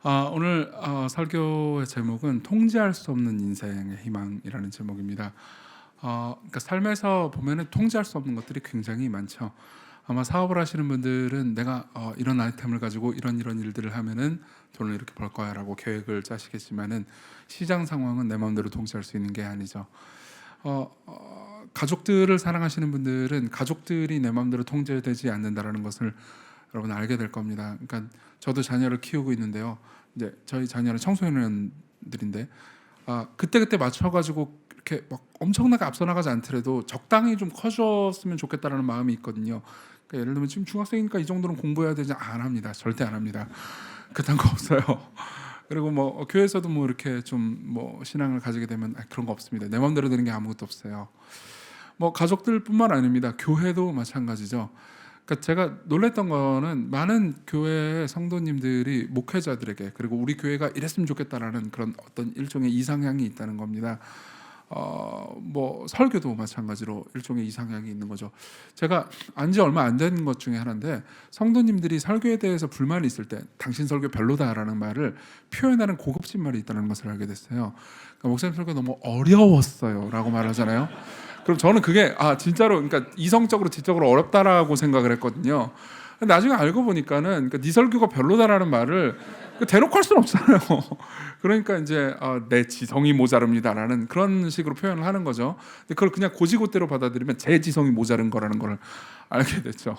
오늘 설교의 제목은 통제할 수 없는 인생의 희망이라는 제목입니다. 그러니까 삶에서 보면은 통제할 수 없는 것들이 굉장히 많죠. 아마 사업을 하시는 분들은 내가 이런 아이템을 가지고 이런 일들을 하면은 돈을 이렇게 벌 거야라고 계획을 짜시겠지만은 시장 상황은 내 마음대로 통제할 수 있는 게 아니죠. 가족들을 사랑하시는 분들은 가족들이 내 마음대로 통제되지 않는다라는 것을 여러분 알게 될 겁니다. 그러니까 저도 자녀를 키우고 있는데요. 이제 저희 자녀는 청소년들인데 그때 맞춰가지고 이렇게 막 엄청나게 앞서 나가지 않더라도 적당히 좀 커졌으면 좋겠다라는 마음이 있거든요. 그러니까 예를 들면 지금 중학생이니까 이 정도는 공부해야 되지 안 합니다. 절대 안 합니다. 그딴 거 없어요. 그리고 뭐 교회에서도 뭐 이렇게 좀 뭐 신앙을 가지게 되면 그런 거 없습니다. 내 마음대로 되는 게 아무것도 없어요. 뭐 가족들뿐만 아닙니다. 교회도 마찬가지죠. 그러니까 제가 놀랬던 거는 많은 교회 성도님들이 목회자들에게 그리고 우리 교회가 이랬으면 좋겠다라는 그런 어떤 일종의 이상향이 있다는 겁니다. 뭐 설교도 마찬가지로 일종의 이상향이 있는 거죠. 제가 안지 얼마 안 된 것 중에 하나인데 성도님들이 설교에 대해서 불만이 있을 때 당신 설교 별로다라는 말을 표현하는 고급진 말이 있다는 것을 알게 됐어요. 그러니까 목사님 설교 너무 어려웠어요라고 말하잖아요. 그럼 저는 그게 진짜로 그러니까 이성적으로 지적으로 어렵다라고 생각을 했거든요. 나중에 알고 보니까는 그러니까 네 설교가 별로다라는 말을 대놓고 할 수는 없잖아요. 그러니까 이제 내 지성이 모자릅니다라는 그런 식으로 표현을 하는 거죠. 근데 그걸 그냥 고지고대로 받아들이면 제 지성이 모자른 거라는 걸 알게 됐죠.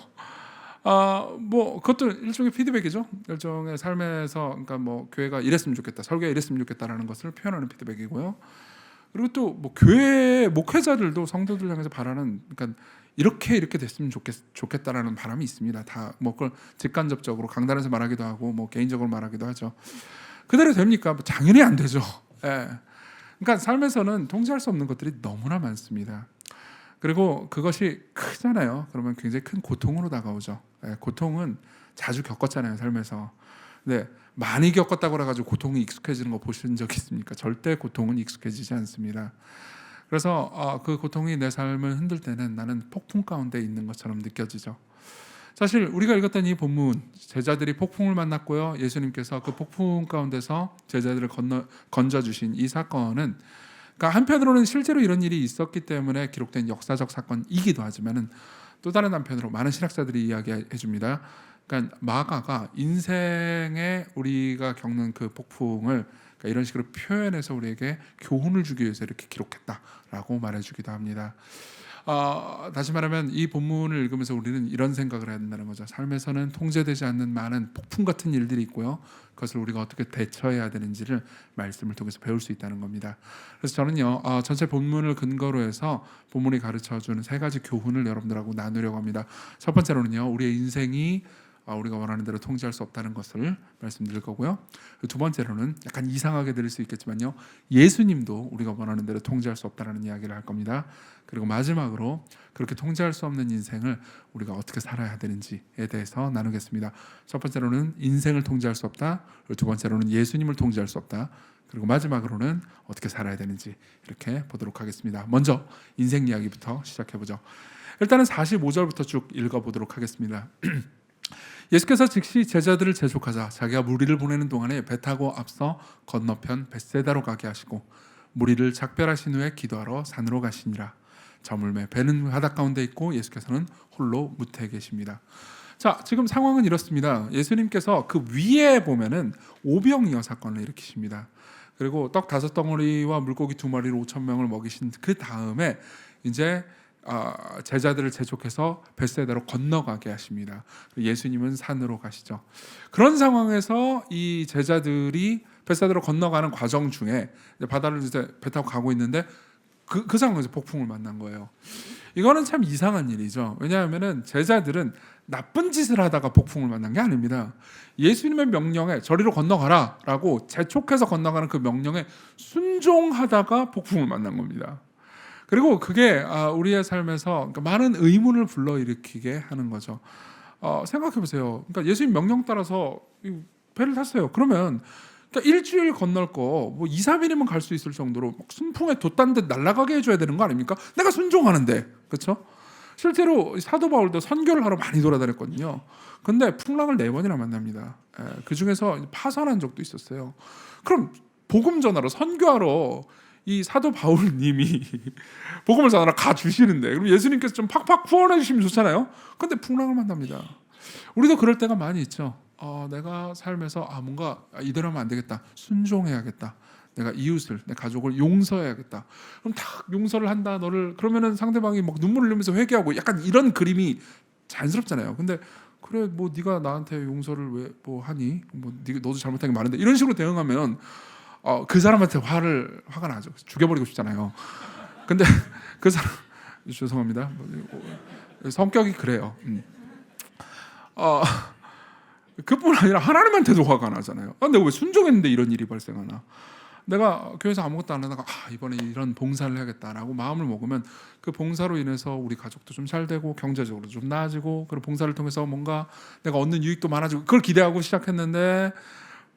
뭐 그것도 일종의 피드백이죠. 일종의 삶에서 그러니까 뭐 교회가 이랬으면 좋겠다, 설교가 이랬으면 좋겠다라는 것을 표현하는 피드백이고요. 그리고 또 뭐 교회 목회자들도 성도들 향해서 바라는 그러니까 이렇게 됐으면 좋겠다라는 바람이 있습니다. 다 뭐 그걸 직간접적으로 강단에서 말하기도 하고 뭐 개인적으로 말하기도 하죠. 그대로 됩니까? 뭐 당연히 안 되죠. 예. 그러니까 삶에서는 통제할 수 없는 것들이 너무나 많습니다. 그리고 그것이 크잖아요. 그러면 굉장히 큰 고통으로 다가오죠. 예, 고통은 자주 겪었잖아요, 삶에서. 네, 많이 겪었다고 해가지고 고통이 익숙해지는 거 보신 적 있습니까? 절대 고통은 익숙해지지 않습니다. 그래서 그 고통이 내 삶을 흔들 때는 나는 폭풍 가운데 있는 것처럼 느껴지죠. 사실 우리가 읽었던 이 본문, 제자들이 폭풍을 만났고요, 예수님께서 그 폭풍 가운데서 제자들을 건져주신 이 사건은, 그러니까 한편으로는 실제로 이런 일이 있었기 때문에 기록된 역사적 사건이기도 하지만은 또 다른 한편으로 많은 신학자들이 이야기해 줍니다. 그러니까 마가가 인생에 우리가 겪는 그 폭풍을 그러니까 이런 식으로 표현해서 우리에게 교훈을 주기 위해서 이렇게 기록했다라고 말해주기도 합니다. 다시 말하면 이 본문을 읽으면서 우리는 이런 생각을 해야 된다는 거죠. 삶에서는 통제되지 않는 많은 폭풍 같은 일들이 있고요. 그것을 우리가 어떻게 대처해야 되는지를 말씀을 통해서 배울 수 있다는 겁니다. 그래서 저는요, 전체 본문을 근거로 해서 본문이 가르쳐주는 세 가지 교훈을 여러분들하고 나누려고 합니다. 첫 번째로는요, 우리의 인생이 우리가 원하는 대로 통제할 수 없다는 것을 말씀드릴 거고요. 두 번째로는 약간 이상하게 들릴 수 있겠지만요, 예수님도 우리가 원하는 대로 통제할 수 없다는 이야기를 할 겁니다. 그리고 마지막으로 그렇게 통제할 수 없는 인생을 우리가 어떻게 살아야 되는지에 대해서 나누겠습니다. 첫 번째로는 인생을 통제할 수 없다. 그리고 두 번째로는 예수님을 통제할 수 없다. 그리고 마지막으로는 어떻게 살아야 되는지 이렇게 보도록 하겠습니다. 먼저 인생 이야기부터 시작해보죠. 일단은 45절부터 쭉 읽어보도록 하겠습니다. 예수께서 즉시 제자들을 재촉하자 자기가 무리를 보내는 동안에 배 타고 앞서 건너편 벳세다로 가게 하시고 무리를 작별하신 후에 기도하러 산으로 가시니라. 저물매 배는 바닷 가운데 있고 예수께서는 홀로 무태에 계십니다. 자, 지금 상황은 이렇습니다. 예수님께서 그 위에 보면은 오병이어 사건을 일으키십니다. 그리고 떡 5덩어리와 물고기 2마리로 5,000명을 먹이신 그 다음에 이제 제자들을 재촉해서 벳세다로 건너가게 하십니다. 예수님은 산으로 가시죠. 그런 상황에서 이 제자들이 벳세다로 건너가는 과정 중에 바다를 이제 배 타고 가고 있는데 그 상황에서 폭풍을 만난 거예요. 이거는 참 이상한 일이죠. 왜냐하면은 제자들은 나쁜 짓을 하다가 폭풍을 만난 게 아닙니다. 예수님의 명령에 저리로 건너가라라고 재촉해서 건너가는 그 명령에 순종하다가 폭풍을 만난 겁니다. 그리고 그게 우리의 삶에서 많은 의문을 불러일으키게 하는 거죠. 생각해 보세요. 그러니까 예수님 명령 따라서 배를 탔어요. 그러면 그러니까 일주일 건널 거 뭐 2, 3일이면 갈 수 있을 정도로 막 순풍에 돛단 듯 날아가게 해줘야 되는 거 아닙니까? 내가 순종하는데, 그렇죠? 실제로 사도 바울도 선교를 하러 많이 돌아다녔거든요. 근데 풍랑을 4번이나 만납니다. 그 중에서 파산한 적도 있었어요. 그럼 복음 전하러 선교하러 이 사도 바울님이 복음을 전하러 가 주시는데, 그럼 예수님께서 좀 팍팍 후원해 주시면 좋잖아요. 근데 풍랑을 만납니다. 우리도 그럴 때가 많이 있죠. 내가 삶에서 뭔가 이대로 하면 안 되겠다, 순종해야겠다, 내가 이웃을, 내 가족을 용서해야겠다. 그럼 딱 용서를 한다, 너를. 그러면은 상대방이 막 눈물을 흘리면서 회개하고 약간 이런 그림이 자연스럽잖아요. 근데 그래, 뭐 네가 나한테 용서를 왜 뭐 하니? 뭐 너도 잘못한 게 많은데, 이런 식으로 대응하면 그 사람한테 화가 나죠. 죽여버리고 싶잖아요. 근데 그 사람, 죄송합니다, 성격이 그래요. 그뿐 아니라 하나님한테도 화가 나잖아요. 내가 왜 순종했는데 이런 일이 발생하나? 내가 교회에서 아무것도 안 하다가 이번에 이런 봉사를 해야겠다라고 마음을 먹으면 그 봉사로 인해서 우리 가족도 좀 잘 되고 경제적으로 좀 나아지고, 그리고 봉사를 통해서 뭔가 내가 얻는 유익도 많아지고, 그걸 기대하고 시작했는데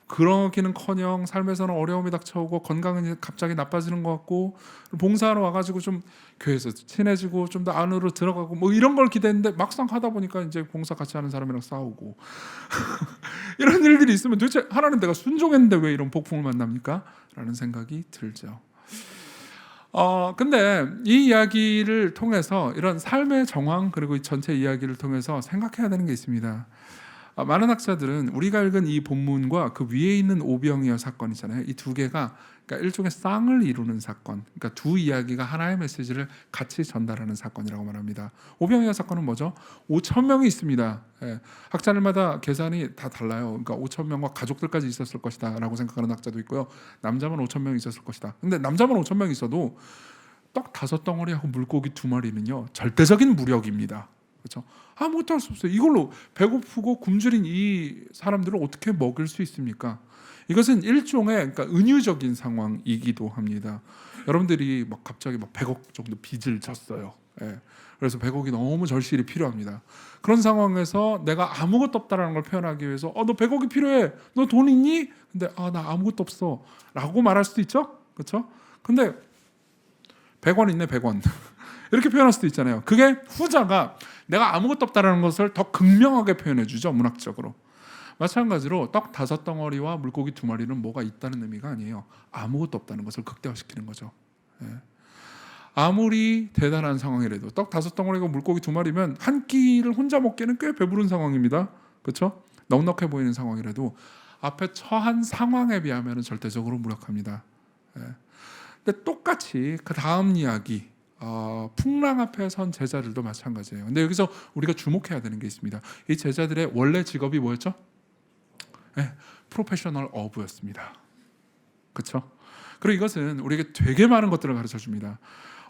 그러기는커녕 삶에서는 어려움이 닥쳐오고 건강은 갑자기 나빠지는 것 같고, 봉사하러 와가지고 좀 교회에서 친해지고 좀 더 안으로 들어가고 뭐 이런 걸 기대했는데 막상 하다 보니까 이제 봉사 같이 하는 사람이랑 싸우고 이런 일들이 있으면 도대체 하나님, 내가 순종했는데 왜 이런 복풍을 만납니까? 라는 생각이 들죠. 근데 이 이야기를 통해서, 이런 삶의 정황 그리고 이 전체 이야기를 통해서 생각해야 되는 게 있습니다. 많은 학자들은 우리가 읽은 이 본문과 그 위에 있는 오병이어 사건이잖아요. 이 두 개가 그러니까 일종의 쌍을 이루는 사건, 그러니까 두 이야기가 하나의 메시지를 같이 전달하는 사건이라고 말합니다. 오병이어 사건은 뭐죠? 5천 명이 있습니다. 학자들마다 계산이 다 달라요. 그러니까 5천 명과 가족들까지 있었을 것이다 라고 생각하는 학자도 있고요, 남자만 5천 명이 있었을 것이다. 근데 남자만 5천 명이 있어도 떡 5덩어리하고 물고기 2마리는요 절대적인 무력입니다. 그렇죠? 아무것도 할 수 없어요. 이걸로 배고프고 굶주린 이 사람들을 어떻게 먹일 수 있습니까? 이것은 일종의, 그러니까 은유적인 상황이기도 합니다. 여러분들이 막 갑자기 막 100억 정도 빚을 졌어요. 그래서 100억이 너무 절실히 필요합니다. 그런 상황에서 내가 아무것도 없다라는 걸 표현하기 위해서 너 100억이 필요해, 너 돈 있니? 근데 나 아무것도 없어 라고 말할 수도 있죠. 그렇죠? 근데 100원 있네, 100원 이렇게 표현할 수도 있잖아요. 그게 후자가 내가 아무것도 없다라는 것을 더 극명하게 표현해 주죠, 문학적으로. 마찬가지로 떡 5덩어리와 물고기 2마리는 뭐가 있다는 의미가 아니에요. 아무것도 없다는 것을 극대화시키는 거죠. 아무리 대단한 상황이라도 떡 5덩어리고 물고기 2마리면 한 끼를 혼자 먹기에는 꽤 배부른 상황입니다. 그렇죠? 넉넉해 보이는 상황이라도 앞에 처한 상황에 비하면 절대적으로 무력합니다. 근데 똑같이 그 다음 이야기, 풍랑 앞에 선 제자들도 마찬가지예요. 근데 여기서 우리가 주목해야 되는 게 있습니다. 이 제자들의 원래 직업이 뭐였죠? 프로페셔널 어부였습니다. 그렇죠? 그리고 이것은 우리에게 되게 많은 것들을 가르쳐 줍니다.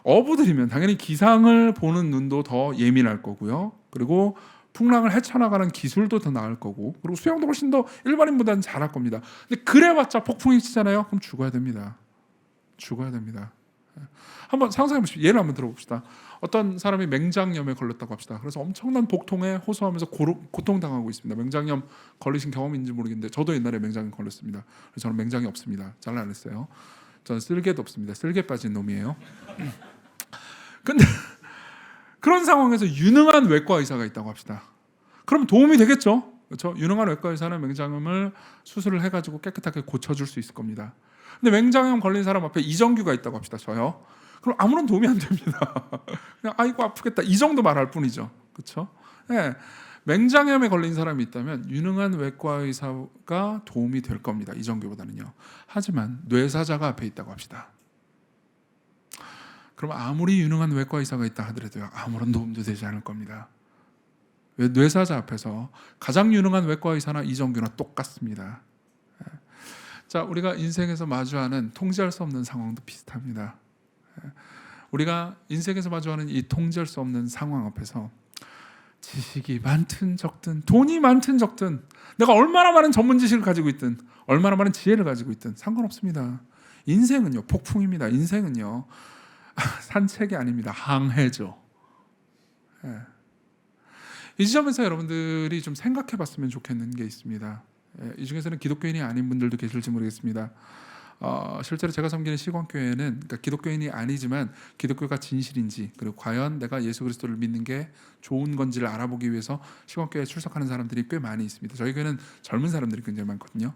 어부들이면 당연히 기상을 보는 눈도 더 예민할 거고요. 그리고 풍랑을 헤쳐나가는 기술도 더 나을 거고, 그리고 수영도 훨씬 더 일반인보다는 잘할 겁니다. 근데 그래봤자 폭풍이 치잖아요. 그럼 죽어야 됩니다. 죽어야 됩니다. 한번 상상해 보십시오. 예를 한번 들어봅시다. 어떤 사람이 맹장염에 걸렸다고 합시다. 그래서 엄청난 복통에 호소하면서 고통당하고 있습니다. 맹장염 걸리신 경험인지 모르겠는데 저도 옛날에 맹장염 걸렸습니다. 그래서 저는 맹장이 없습니다. 잘 안 했어요. 저는 쓸개도 없습니다. 쓸개 빠진 놈이에요. 근데 그런 상황에서 유능한 외과 의사가 있다고 합시다. 그럼 도움이 되겠죠. 그렇죠? 유능한 외과 의사는 맹장염을 수술을 해가지고 깨끗하게 고쳐줄 수 있을 겁니다. 근데 맹장염 걸린 사람 앞에 이정규가 있다고 합시다. 저요. 그럼 아무런 도움이 안 됩니다. 그냥 아이고 아프겠다 이 정도 말할 뿐이죠. 그렇죠? 맹장염에 걸린 사람이 있다면 유능한 외과 의사가 도움이 될 겁니다. 이정규보다는요. 하지만 뇌사자가 앞에 있다고 합시다. 그럼 아무리 유능한 외과 의사가 있다 하더라도요, 아무런 도움도 되지 않을 겁니다. 왜? 뇌사자 앞에서 가장 유능한 외과 의사나 이정규나 똑같습니다. 자, 우리가 인생에서 마주하는 통제할 수 없는 상황도 비슷합니다. 우리가 인생에서 마주하는 이 통제할 수 없는 상황 앞에서 지식이 많든 적든, 돈이 많든 적든, 내가 얼마나 많은 전문 지식을 가지고 있든, 얼마나 많은 지혜를 가지고 있든 상관없습니다. 인생은요, 폭풍입니다. 인생은요, 산책이 아닙니다. 항해죠. 이 지점에서 여러분들이 좀 생각해 봤으면 좋겠는 게 있습니다. 이 중에서는 기독교인이 아닌 분들도 계실지 모르겠습니다. 실제로 제가 섬기는 시광교회는 그러니까 기독교인이 아니지만 기독교가 진실인지 그리고 과연 내가 예수 그리스도를 믿는 게 좋은 건지를 알아보기 위해서 시광교회에 출석하는 사람들이 꽤 많이 있습니다. 저희 교회는 젊은 사람들이 굉장히 많거든요.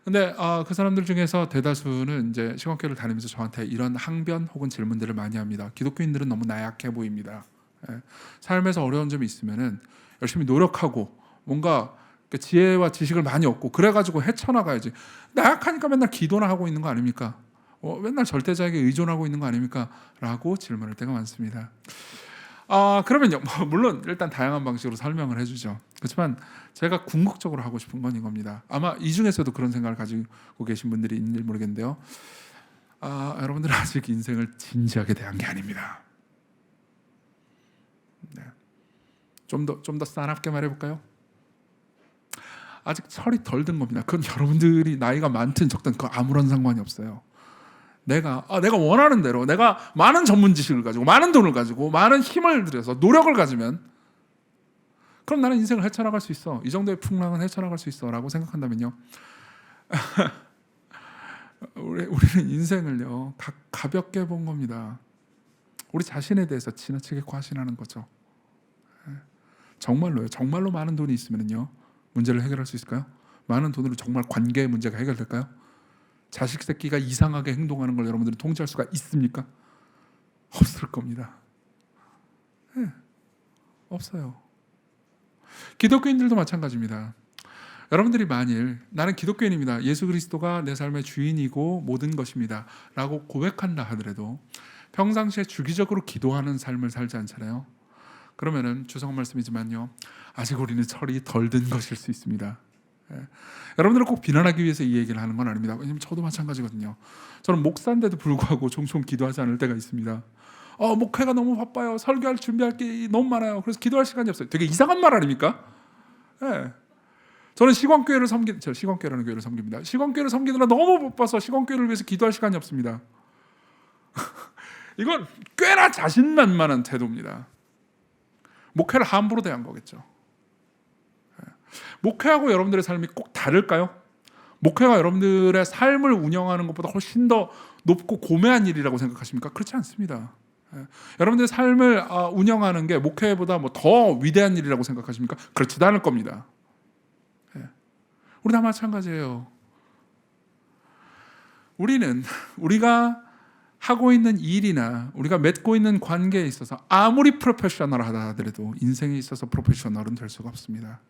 근데 그 사람들 중에서 대다수는 이제 시광교회를 다니면서 저한테 이런 항변 혹은 질문들을 많이 합니다. 기독교인들은 너무 나약해 보입니다. 예. 삶에서 어려운 점이 있으면은 열심히 노력하고 뭔가 지혜와 지식을 많이 얻고 그래가지고 헤쳐나가야지. 나약하니까 맨날 기도나 하고 있는 거 아닙니까? 맨날 절대자에게 의존하고 있는 거 아닙니까? 라고 질문할 때가 많습니다. 그러면요, 물론 일단 다양한 방식으로 설명을 해주죠. 그렇지만 제가 궁극적으로 하고 싶은 건 이겁니다. 아마 이 중에서도 그런 생각을 가지고 계신 분들이 있는지 모르겠는데요. 여러분들은 아직 인생을 진지하게 대한 게 아닙니다. 네. 좀 더 싸납게 말해볼까요? 아직 철이 덜 든 겁니다. 그건 여러분들이 나이가 많든 적든 그 아무런 상관이 없어요. 내가 원하는 대로 내가 많은 전문 지식을 가지고 많은 돈을 가지고 많은 힘을 들여서 노력을 가지면 그럼 나는 인생을 헤쳐나갈 수 있어. 이 정도의 풍랑은 헤쳐나갈 수 있어 라고 생각한다면요. 우리는 인생을요 가볍게 본 겁니다. 우리 자신에 대해서 지나치게 과신하는 거죠. 정말로요. 정말로 많은 돈이 있으면요 문제를 해결할 수 있을까요? 많은 돈으로 정말 관계의 문제가 해결될까요? 자식 새끼가 이상하게 행동하는 걸 여러분들이 통제할 수가 있습니까? 없을 겁니다. 네, 없어요. 기독교인들도 마찬가지입니다. 여러분들이 만일 나는 기독교인입니다. 예수 그리스도가 내 삶의 주인이고 모든 것입니다. 라고 고백한다 하더라도 평상시에 주기적으로 기도하는 삶을 살지 않잖아요. 그러면은 주성한 말씀이지만요. 아직 우리는 철이 덜 든 것일 수 있습니다. 여러분들을 꼭 비난하기 위해서 이 얘기를 하는 건 아닙니다. 왜냐면 저도 마찬가지거든요. 저는 목사인데도 불구하고 종종 기도하지 않을 때가 있습니다. 목회가 너무 바빠요. 설교할 준비할 게 너무 많아요. 그래서 기도할 시간이 없어요. 되게 이상한 말 아닙니까? 네. 저는 시광교회라는 교회를 섬깁니다. 시광교회를 섬기느라 너무 바빠서 시광교회를 위해서 기도할 시간이 없습니다. 이건 꽤나 자신만만한 태도입니다. 목회를 함부로 대한 거겠죠. 목회하고 여러분들의 삶이 꼭 다를까요? 목회가 여러분들의 삶을 운영하는 것보다 훨씬 더 높고 고매한 일이라고 생각하십니까? 그렇지 않습니다. 여러분들의 삶을 운영하는 게 목회보다 더 위대한 일이라고 생각하십니까? 그렇지도 않을 겁니다. 우리 다 마찬가지예요. 우리가 하고 있는 일이나 우리가 맺고 있는 관계에 있어서 아무리 프로페셔널하다 하더라도 인생에 있어서 프로페셔널은 될 수가 없습니다.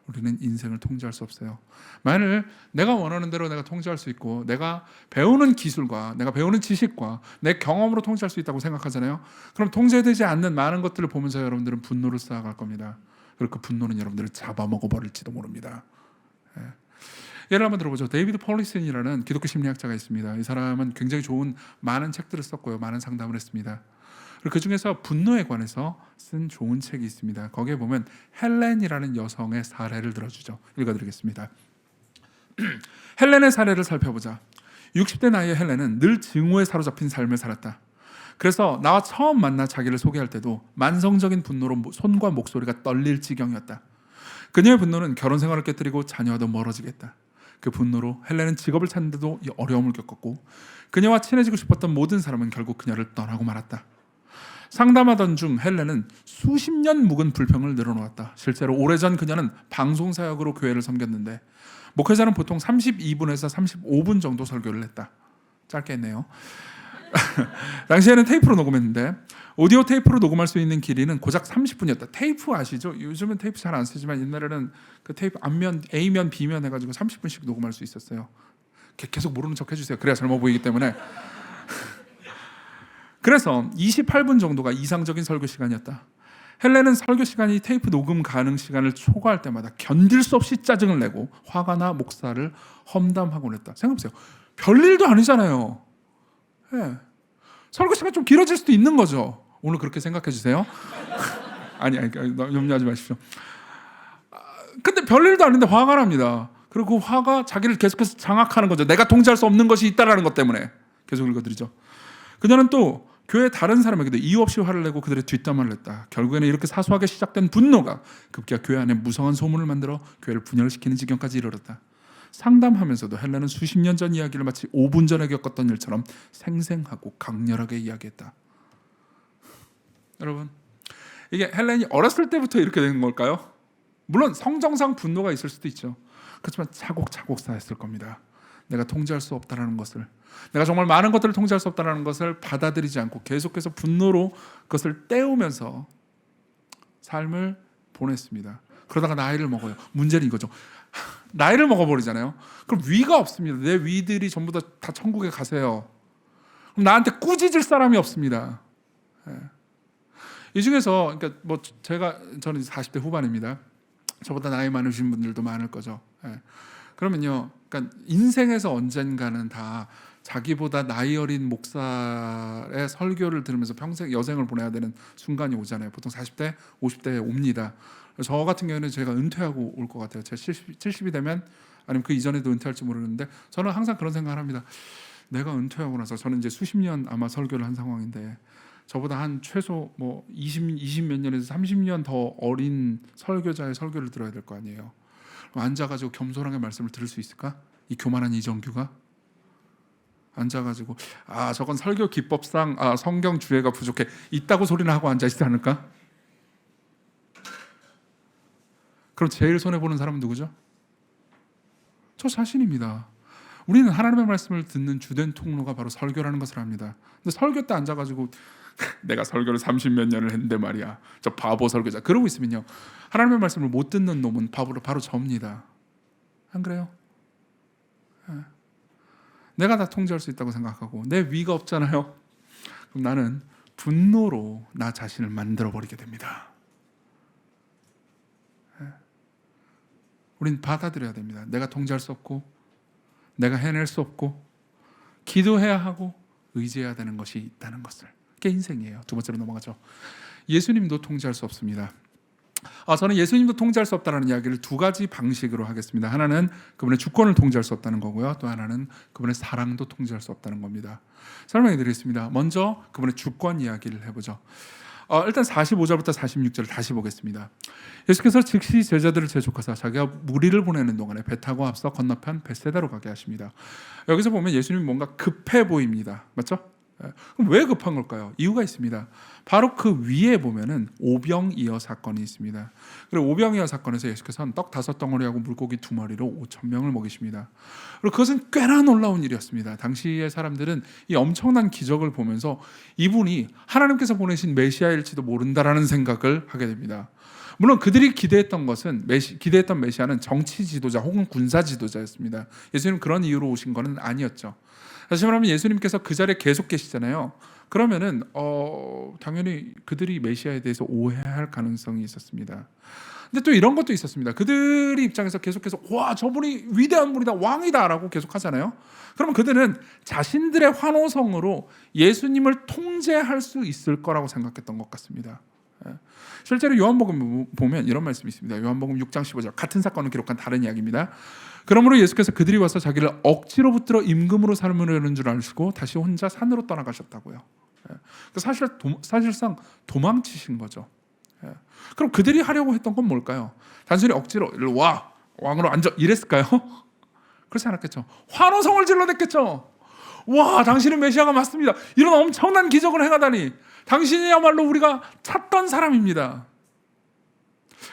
우리는 인생을 통제할 수 없어요. 만일 내가 원하는 대로 내가 통제할 수 있고 내가 배우는 기술과 내가 배우는 지식과 내 경험으로 통제할 수 있다고 생각하잖아요. 그럼 통제되지 않는 많은 것들을 보면서 여러분들은 분노를 쌓아갈 겁니다. 그리고 그 분노는 여러분들을 잡아먹어 버릴지도 모릅니다. 예를 한번 들어보죠. 데이비드 폴리슨이라는 기독교 심리학자가 있습니다. 이 사람은 굉장히 좋은 많은 책들을 썼고요. 많은 상담을 했습니다. 그리고 그 중에서 분노에 관해서 쓴 좋은 책이 있습니다. 거기에 보면 헬렌이라는 여성의 사례를 들어주죠. 읽어드리겠습니다. 헬렌의 사례를 살펴보자. 60대 나이의 헬렌은 늘 증오에 사로잡힌 삶을 살았다. 그래서 나와 처음 만나 자기를 소개할 때도 만성적인 분노로 손과 목소리가 떨릴 지경이었다. 그녀의 분노는 결혼 생활을 깨뜨리고 자녀와도 멀어지게 했다. 그 분노로 헬렌은 직업을 찾는데도 어려움을 겪었고 그녀와 친해지고 싶었던 모든 사람은 결국 그녀를 떠나고 말았다. 상담하던 중 헬렌은 수십 년 묵은 불평을 늘어놓았다. 실제로 오래전 그녀는 방송사역으로 교회를 섬겼는데 목회자는 보통 32분에서 35분 정도 설교를 했다. 짧게 했네요. 당시에는 테이프로 녹음했는데 오디오 테이프로 녹음할 수 있는 길이는 고작 30분이었다. 테이프 아시죠? 요즘은 테이프 잘 안 쓰지만 옛날에는 그 테이프 앞면 A면 B면 해가지고 30분씩 녹음할 수 있었어요. 계속 모르는 척 해주세요. 그래야 젊어 보이기 때문에. 그래서 28분 정도가 이상적인 설교 시간이었다. 헬렌은 설교 시간이 테이프 녹음 가능 시간을 초과할 때마다 견딜 수 없이 짜증을 내고 화가 나 목사를 험담하곤 했다. 생각해보세요. 별일도 아니잖아요. 네. 설교 시간 좀 길어질 수도 있는 거죠. 오늘 그렇게 생각해 주세요. 아니, 염려하지 마십시오. 근데 별일도 아닌데 화가 납니다. 그리고 그 화가 자기를 계속해서 장악하는 거죠. 내가 통제할 수 없는 것이 있다라는 것 때문에. 계속 읽어드리죠. 그녀는 또 교회 다른 사람에게도 이유 없이 화를 내고 그들의 뒷담화를 했다. 결국에는 이렇게 사소하게 시작된 분노가 급기야 교회 안에 무성한 소문을 만들어 교회를 분열시키는 지경까지 이르렀다. 상담하면서도 헬렌은 수십 년 전 이야기를 마치 5분 전에 겪었던 일처럼 생생하고 강렬하게 이야기했다. 여러분, 이게 헬렌이 어렸을 때부터 이렇게 된 걸까요? 물론 성정상 분노가 있을 수도 있죠. 그렇지만 차곡차곡 쌓였을 겁니다. 내가 통제할 수 없다는 것을, 내가 정말 많은 것들을 통제할 수 없다는 것을 받아들이지 않고 계속해서 분노로 그것을 때우면서 삶을 보냈습니다. 그러다가 나이를 먹어요. 문제는 이거죠. 나이를 먹어버리잖아요. 그럼 위가 없습니다. 내 위들이 전부 다 천국에 가세요. 그럼 나한테 꾸짖을 사람이 없습니다. 이 중에서 그러니까 뭐 저는 40대 후반입니다. 저보다 나이 많으신 분들도 많을 거죠. 그러면요, 그러니까 인생에서 언젠가는 다 자기보다 나이 어린 목사의 설교를 들으면서 평생 여생을 보내야 되는 순간이 오잖아요. 보통 40대, 50대에 옵니다. 저 같은 경우는 제가 은퇴하고 올 것 같아요. 제가 70이 되면, 아니면 그 이전에도 은퇴할지 모르는데, 저는 항상 그런 생각을 합니다. 내가 은퇴하고 나서, 저는 이제 수십 년 아마 설교를 한 상황인데, 저보다 한 최소 뭐 20 몇 년에서 30년 더 어린 설교자의 설교를 들어야 될 거 아니에요. 앉아가지고 겸손하게 말씀을 들을 수 있을까? 이 교만한 이정규가 앉아가지고 저건 설교 기법상 성경 주해가 부족해 있다고 소리나 하고 앉아있지 않을까? 그럼 제일 손해보는 사람은 누구죠? 저 자신입니다. 우리는 하나님의 말씀을 듣는 주된 통로가 바로 설교라는 것을 압니다. 근데 설교 때 앉아가지고 내가 설교를 30몇 년을 했는데 말이야, 저 바보 설교자 그러고 있으면요, 하나님의 말씀을 못 듣는 놈은 바로 접니다. 안 그래요? 내가 다 통제할 수 있다고 생각하고 내 위가 없잖아요. 그럼 나는 분노로 나 자신을 만들어버리게 됩니다. 우린 받아들여야 됩니다. 내가 통제할 수 없고 내가 해낼 수 없고 기도해야 하고 의지해야 되는 것이 있다는 것을. 그게 인생이에요. 두 번째로 넘어가죠. 예수님도 통제할 수 없습니다. 저는 예수님도 통제할 수 없다는 이야기를 두 가지 방식으로 하겠습니다. 하나는 그분의 주권을 통제할 수 없다는 거고요. 또 하나는 그분의 사랑도 통제할 수 없다는 겁니다. 설명해 드리겠습니다. 먼저 그분의 주권 이야기를 해보죠. 일단 45절부터 46절을 다시 보겠습니다. 예수께서 즉시 제자들을 재촉하사 자기가 무리를 보내는 동안에 배 타고 앞서 건너편 벳세다로 가게 하십니다. 여기서 보면 예수님이 뭔가 급해 보입니다. 맞죠? 그럼 왜 급한 걸까요? 이유가 있습니다. 바로 그 위에 보면은 오병이어 사건이 있습니다. 그리고 오병이어 사건에서 예수께서는 떡 5덩어리하고 물고기 2마리로 5,000명을 먹이십니다. 그리고 그것은 꽤나 놀라운 일이었습니다. 당시의 사람들은 이 엄청난 기적을 보면서 이분이 하나님께서 보내신 메시아일지도 모른다라는 생각을 하게 됩니다. 물론 그들이 기대했던 메시아는 정치 지도자 혹은 군사 지도자였습니다. 예수님 그런 이유로 오신 것은 아니었죠. 다시 말하면 예수님께서 그 자리에 계속 계시잖아요. 그러면은 당연히 그들이 메시아에 대해서 오해할 가능성이 있었습니다. 근데 또 이런 것도 있었습니다. 그들이 입장에서 계속해서 와, 저분이 위대한 분이다, 왕이다라고 계속 하잖아요. 그러면 그들은 자신들의 환호성으로 예수님을 통제할 수 있을 거라고 생각했던 것 같습니다. 실제로 요한복음 보면 이런 말씀이 있습니다. 요한복음 6장 15절, 같은 사건을 기록한 다른 이야기입니다. 그러므로 예수께서 그들이 와서 자기를 억지로 붙들어 임금으로 삼으려는 줄 아시고 다시 혼자 산으로 떠나가셨다고요. 사실상 도망치신 거죠. 그럼 그들이 하려고 했던 건 뭘까요? 단순히 억지로 일로 와, 왕으로 앉아 이랬을까요? 그렇지 않았겠죠. 환호성을 질러댔겠죠. 와, 당신은 메시아가 맞습니다. 이런 엄청난 기적을 행하다니, 당신이야말로 우리가 찾던 사람입니다.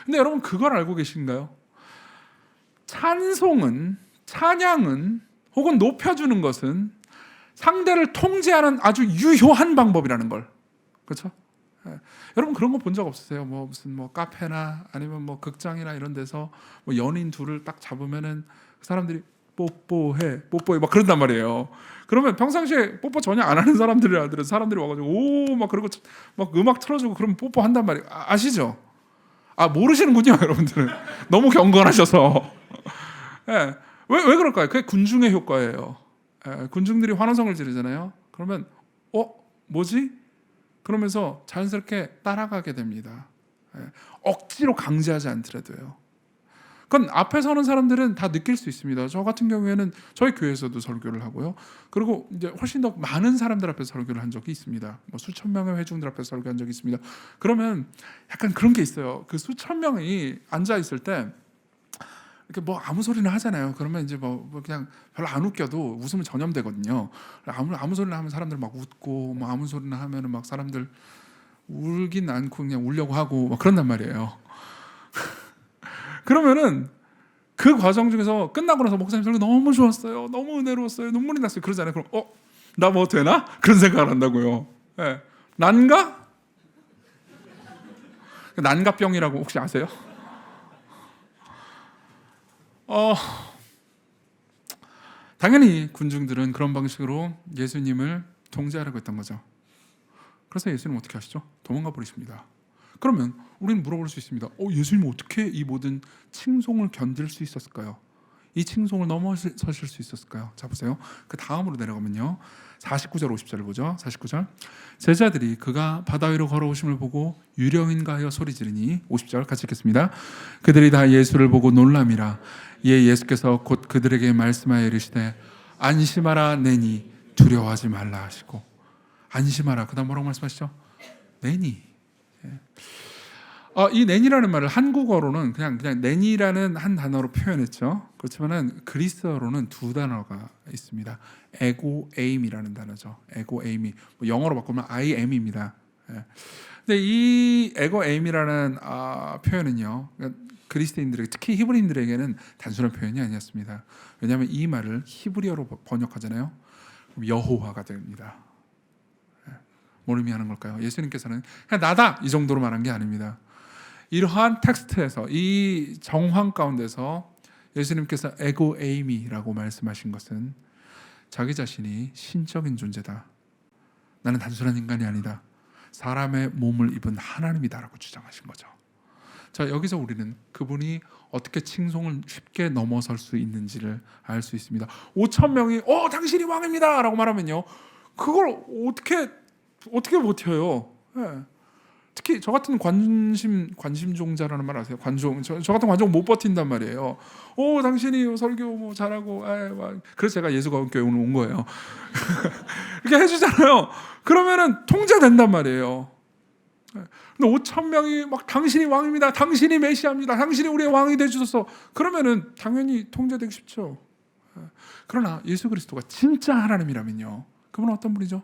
근데 여러분 그걸 알고 계신가요? 찬양은 혹은 높여주는 것은 상대를 통제하는 아주 유효한 방법이라는 걸. 그렇죠? 여러분 그런 거 본 적 없으세요? 무슨 카페나 아니면 극장이나 이런 데서 연인 둘을 딱 잡으면은 그 사람들이 뽀뽀해 막 그런단 말이에요. 그러면 평상시에 뽀뽀 전혀 안 하는 사람들이 와가지고 오 막 그러고 막 음악 틀어주고 그러면 뽀뽀한단 말이에요. 아시죠? 모르시는군요, 여러분들은. 너무 경건하셔서. 왜 그럴까요? 그게 군중의 효과예요. 군중들이 환호성을 지르잖아요. 그러면 뭐지? 그러면서 자연스럽게 따라가게 됩니다. 억지로 강제하지 않더라도요. 그건 앞에 서는 사람들은 다 느낄 수 있습니다. 저 같은 경우에는 저희 교회에서도 설교를 하고요. 그리고 이제 훨씬 더 많은 사람들 앞에서 설교를 한 적이 있습니다. 수천 명의 회중들 앞에서 설교한 적이 있습니다. 그러면 약간 그런 게 있어요. 그 수천 명이 앉아 있을 때 이렇게 뭐 아무 소리나 하잖아요. 그러면 이제 뭐 그냥 별로 안 웃겨도 웃으면 전염되거든요. 아무 소리나 하면 사람들 막 웃고, 뭐 아무 소리나 하면은 막 사람들 울긴 않고 그냥 울려고 하고 막 그런단 말이에요. 그러면은 그 과정 중에서 끝나고 나서 목사님 설교 너무 좋았어요, 너무 은혜로웠어요, 눈물이 났어요, 그러잖아요. 그럼 나 뭐 되나? 그런 생각을 한다고요. 네. 난가? 난가병이라고 혹시 아세요? 당연히 군중들은 그런 방식으로 예수님을 통제하려고 했던 거죠. 그래서 예수님은 어떻게 하시죠? 도망가 버리십니다. 그러면 우리는 물어볼 수 있습니다. 예수님은 어떻게 이 모든 칭송을 견딜 수 있었을까요? 이 칭송을 넘어서실 수 있었을까요? 자 보세요. 그 다음으로 내려가면요, 49절 50절을 보죠. 49절, 제자들이 그가 바다 위로 걸어오심을 보고 유령인가 하여 소리 지르니, 50절 같이 읽겠습니다. 그들이 다 예수를 보고 놀람이라. 이에 예수께서 곧 그들에게 말씀하여 이르시되 안심하라 내니 두려워하지 말라 하시고. 안심하라, 그 다음 뭐라고 말씀하시죠? 내니. 이 내니라는 말을 한국어로는 그냥 내니라는 한 단어로 표현했죠. 그렇지만은 그리스어로는 두 단어가 있습니다. 에고 에임이라는 단어죠. 에고 에임이 뭐 영어로 바꾸면 I am입니다. 근데 이 에고 에임이라는 표현은요, 그리스도인들에게, 특히 히브리인들에게는 단순한 표현이 아니었습니다. 왜냐하면 이 말을 히브리어로 번역하잖아요. 그럼 여호와가 됩니다. 뭘 의미하는 걸까요? 예수님께서는 그냥 나다 이 정도로 말한 게 아닙니다. 이러한 텍스트에서, 이 정황 가운데서 예수님께서 에고 에이미라고 말씀하신 것은 자기 자신이 신적인 존재다, 나는 단순한 인간이 아니다, 사람의 몸을 입은 하나님이다라고 주장하신 거죠. 자, 여기서 우리는 그분이 어떻게 칭송을 쉽게 넘어설 수 있는지를 알 수 있습니다. 5천 명이 당신이 왕입니다 라고 말하면요, 그걸 어떻게 버텨요? 네. 특히 저 같은 관심종자라는 말 아세요? 저 같은 관종 못 버틴단 말이에요. 당신이 설교 뭐 잘하고, 그래서 제가 예수가원교회 오늘 온 거예요. 이렇게 해주잖아요. 그러면은 통제된단 말이에요. 근데 5천 명이 막 당신이 왕입니다, 당신이 메시아입니다, 당신이 우리의 왕이 되주소서, 그러면은 당연히 통제되기 쉽죠. 그러나 예수 그리스도가 진짜 하나님이라면요, 그분은 어떤 분이죠?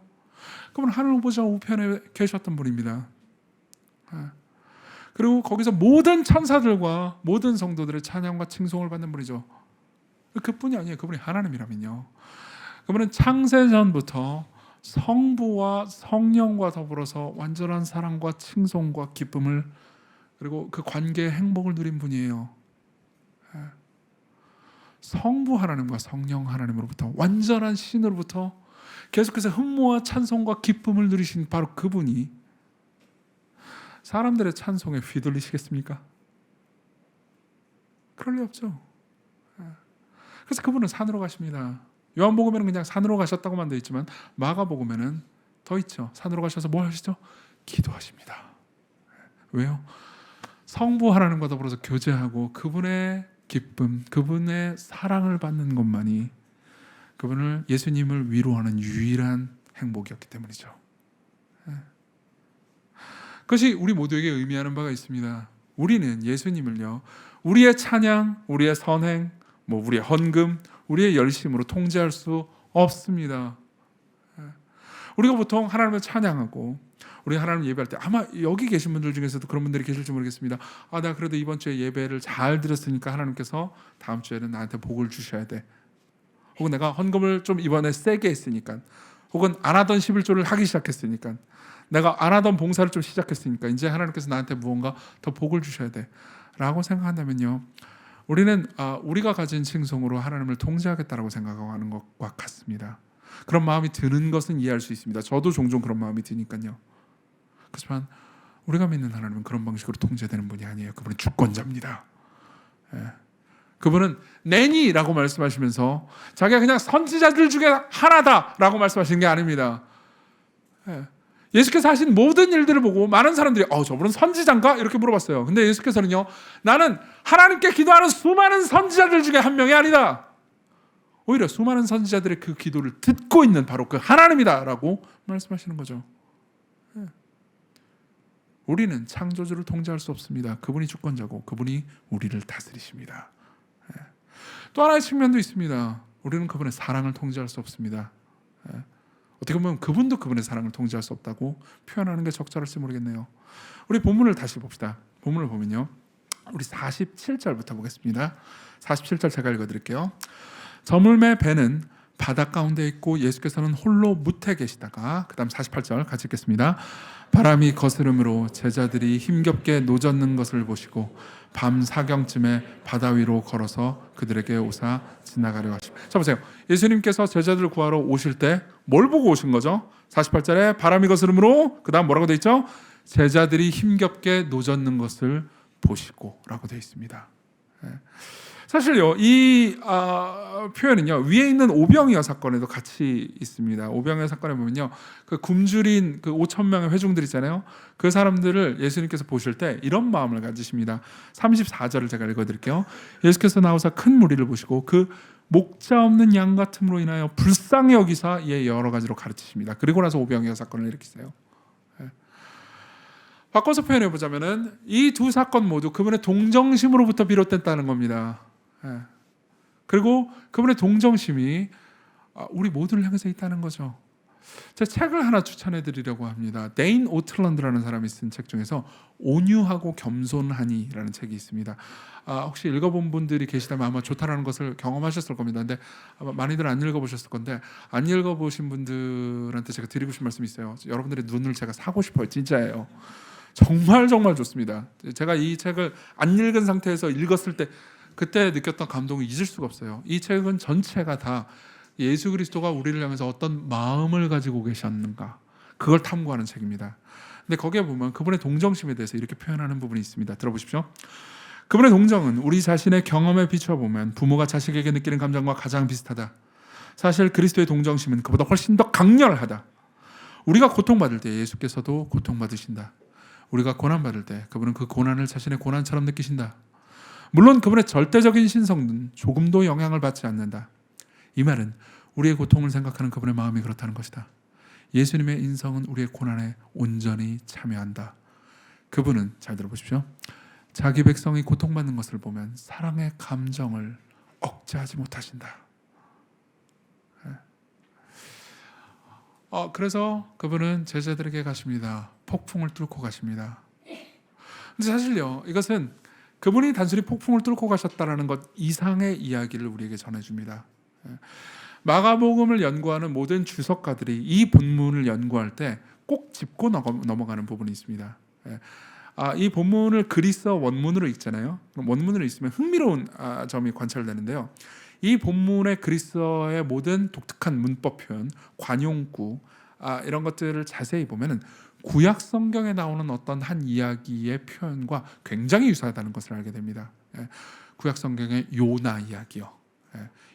그분은 하늘 보좌 우편에 계셨던 분입니다. 그리고 거기서 모든 천사들과 모든 성도들의 찬양과 칭송을 받는 분이죠. 그뿐이 아니에요. 그분이 하나님이라면요, 그분은 창세전부터 성부와 성령과 더불어서 완전한 사랑과 칭송과 기쁨을, 그리고 그 관계의 행복을 누린 분이에요. 성부 하나님과 성령 하나님으로부터, 완전한 신으로부터 계속해서 흠모와 찬송과 기쁨을 누리신 바로 그분이 사람들의 찬송에 휘둘리시겠습니까? 그럴 리 없죠. 그래서 그분은 산으로 가십니다. 요한복음에는 그냥 산으로 가셨다고만 되어 있지만 마가복음에는 더 있죠. 산으로 가셔서 뭐 하시죠? 기도하십니다. 왜요? 성부 하나님과 더불어서 교제하고 그분의 기쁨, 그분의 사랑을 받는 것만이 그분을, 예수님을 위로하는 유일한 행복이었기 때문이죠. 그것이 우리 모두에게 의미하는 바가 있습니다. 우리는 예수님을요, 우리의 찬양, 우리의 선행, 우리의 헌금, 우리의 열심으로 통제할 수 없습니다. 우리가 보통 하나님을 찬양하고 우리 하나님 예배할 때, 아마 여기 계신 분들 중에서도 그런 분들이 계실지 모르겠습니다. 나 그래도 이번 주에 예배를 잘 드렸으니까 하나님께서 다음 주에는 나한테 복을 주셔야 돼. 혹은 내가 헌금을 좀 이번에 세게 했으니까, 혹은 안 하던 11조를 하기 시작했으니까, 내가 안 하던 봉사를 좀 시작했으니까 이제 하나님께서 나한테 무언가 더 복을 주셔야 돼 라고 생각한다면요, 우리는 우리가 가진 칭송으로 하나님을 통제하겠다라고 생각하는 것과 같습니다. 그런 마음이 드는 것은 이해할 수 있습니다. 저도 종종 그런 마음이 드니까요. 그렇지만 우리가 믿는 하나님은 그런 방식으로 통제되는 분이 아니에요. 그분은 주권자입니다. 그분은 내니라고 말씀하시면서 자기가 그냥 선지자들 중에 하나다라고 말씀하시는 게 아닙니다. 예수께서 하신 모든 일들을 보고 많은 사람들이 저분은 선지자인가? 이렇게 물어봤어요. 근데 예수께서는요, 나는 하나님께 기도하는 수많은 선지자들 중에 한 명이 아니다, 오히려 수많은 선지자들의 그 기도를 듣고 있는 바로 그 하나님이다 라고 말씀하시는 거죠. 우리는 창조주를 통제할 수 없습니다. 그분이 주권자고 그분이 우리를 다스리십니다. 또 하나의 측면도 있습니다. 우리는 그분의 사랑을 통제할 수 없습니다. 어떻게 보면 그분도 그분의 사랑을 통제할 수 없다고 표현하는 게 적절할지 모르겠네요. 우리 본문을 다시 봅시다. 본문을 보면요, 우리 47절부터 보겠습니다. 47절 제가 읽어드릴게요. 저물매 배는 바다 가운데 있고 예수께서는 홀로 무태 계시다가, 그 다음 48절 같이 읽겠습니다. 바람이 거스름으로 제자들이 힘겹게 노젓는 것을 보시고 밤 사경쯤에 바다 위로 걸어서 그들에게 오사 지나가려 하십니다. 자 보세요. 예수님께서 제자들을 구하러 오실 때 뭘 보고 오신 거죠? 48절에 바람이 거스름으로, 그 다음 뭐라고 돼 있죠? 제자들이 힘겹게 노젓는 것을 보시고 라고 돼 있습니다. 사실요, 이 표현은요, 위에 있는 오병이어 사건에도 같이 있습니다. 오병이어 사건에 보면요, 그 굶주린 그 5천 명의 회중들 있잖아요. 그 사람들을 예수님께서 보실 때 이런 마음을 가지십니다. 34절을 제가 읽어드릴게요. 예수께서 나오사 큰 무리를 보시고 그 목자 없는 양 같음으로 인하여 불쌍히 여기사 예 여러 가지로 가르치십니다. 그리고 나서 오병이어 사건을 일으키세요. 바꿔서 표현해 보자면은 이 두 사건 모두 그분의 동정심으로부터 비롯됐다는 겁니다. 그리고 그분의 동정심이 우리 모두를 향해서 있다는 거죠. 제가 책을 하나 추천해 드리려고 합니다. 데인 오틀런드라는 사람이 쓴 책 중에서 온유하고 겸손하니라는 책이 있습니다. 혹시 읽어본 분들이 계시다면 아마 좋다라는 것을 경험하셨을 겁니다. 근데 아마 많이들 안 읽어보셨을 건데, 안 읽어보신 분들한테 제가 드리고 싶은 말씀이 있어요. 여러분들의 눈을 제가 사고 싶어요. 진짜예요. 정말 좋습니다. 제가 이 책을 안 읽은 상태에서 읽었을 때 그때 느꼈던 감동을 잊을 수가 없어요. 이 책은 전체가 다 예수 그리스도가 우리를 향해서 어떤 마음을 가지고 계셨는가, 그걸 탐구하는 책입니다. 근데 거기에 보면 그분의 동정심에 대해서 이렇게 표현하는 부분이 있습니다. 들어보십시오. 그분의 동정은 우리 자신의 경험에 비추어 보면 부모가 자식에게 느끼는 감정과 가장 비슷하다. 사실 그리스도의 동정심은 그보다 훨씬 더 강렬하다. 우리가 고통받을 때 예수께서도 고통받으신다. 우리가 고난받을 때 그분은 그 고난을 자신의 고난처럼 느끼신다. 물론 그분의 절대적인 신성은 조금도 영향을 받지 않는다. 이 말은 우리의 고통을 생각하는 그분의 마음이 그렇다는 것이다. 예수님의 인성은 우리의 고난에 온전히 참여한다. 그분은, 잘 들어보십시오, 자기 백성이 고통받는 것을 보면 사랑의 감정을 억제하지 못하신다. 그래서 그분은 제자들에게 가십니다. 폭풍을 뚫고 가십니다. 근데 사실요, 이것은 그분이 단순히 폭풍을 뚫고 가셨다라는 것 이상의 이야기를 우리에게 전해줍니다. 마가복음을 연구하는 모든 주석가들이 이 본문을 연구할 때 꼭 짚고 넘어가는 부분이 있습니다. 이 본문을 그리스어 원문으로 읽잖아요. 원문으로 읽으면 흥미로운 점이 관찰되는데요. 이 본문의 그리스어의 모든 독특한 문법 표현, 관용구, 이런 것들을 자세히 보면은 구약 성경에 나오는 어떤 한 이야기의 표현과 굉장히 유사하다는 것을 알게 됩니다. 구약 성경의 요나 이야기요.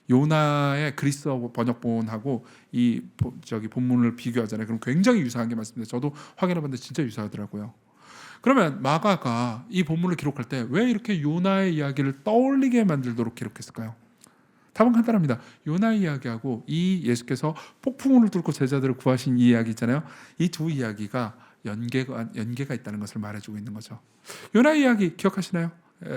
요나의 그리스어 번역본하고 이 본문을 비교하잖아요. 그럼 굉장히 유사한 게 맞습니다. 저도 확인해봤는데 진짜 유사하더라고요. 그러면 마가가 이 본문을 기록할 때 왜 이렇게 요나의 이야기를 떠올리게 만들도록 기록했을까요? 답은 간단합니다. 요나 이야기하고 이 예수께서 폭풍우를 뚫고 제자들을 구하신 이 이야기 있잖아요. 이 두 이야기가 연계가 있다는 것을 말해주고 있는 거죠. 요나 이야기 기억하시나요?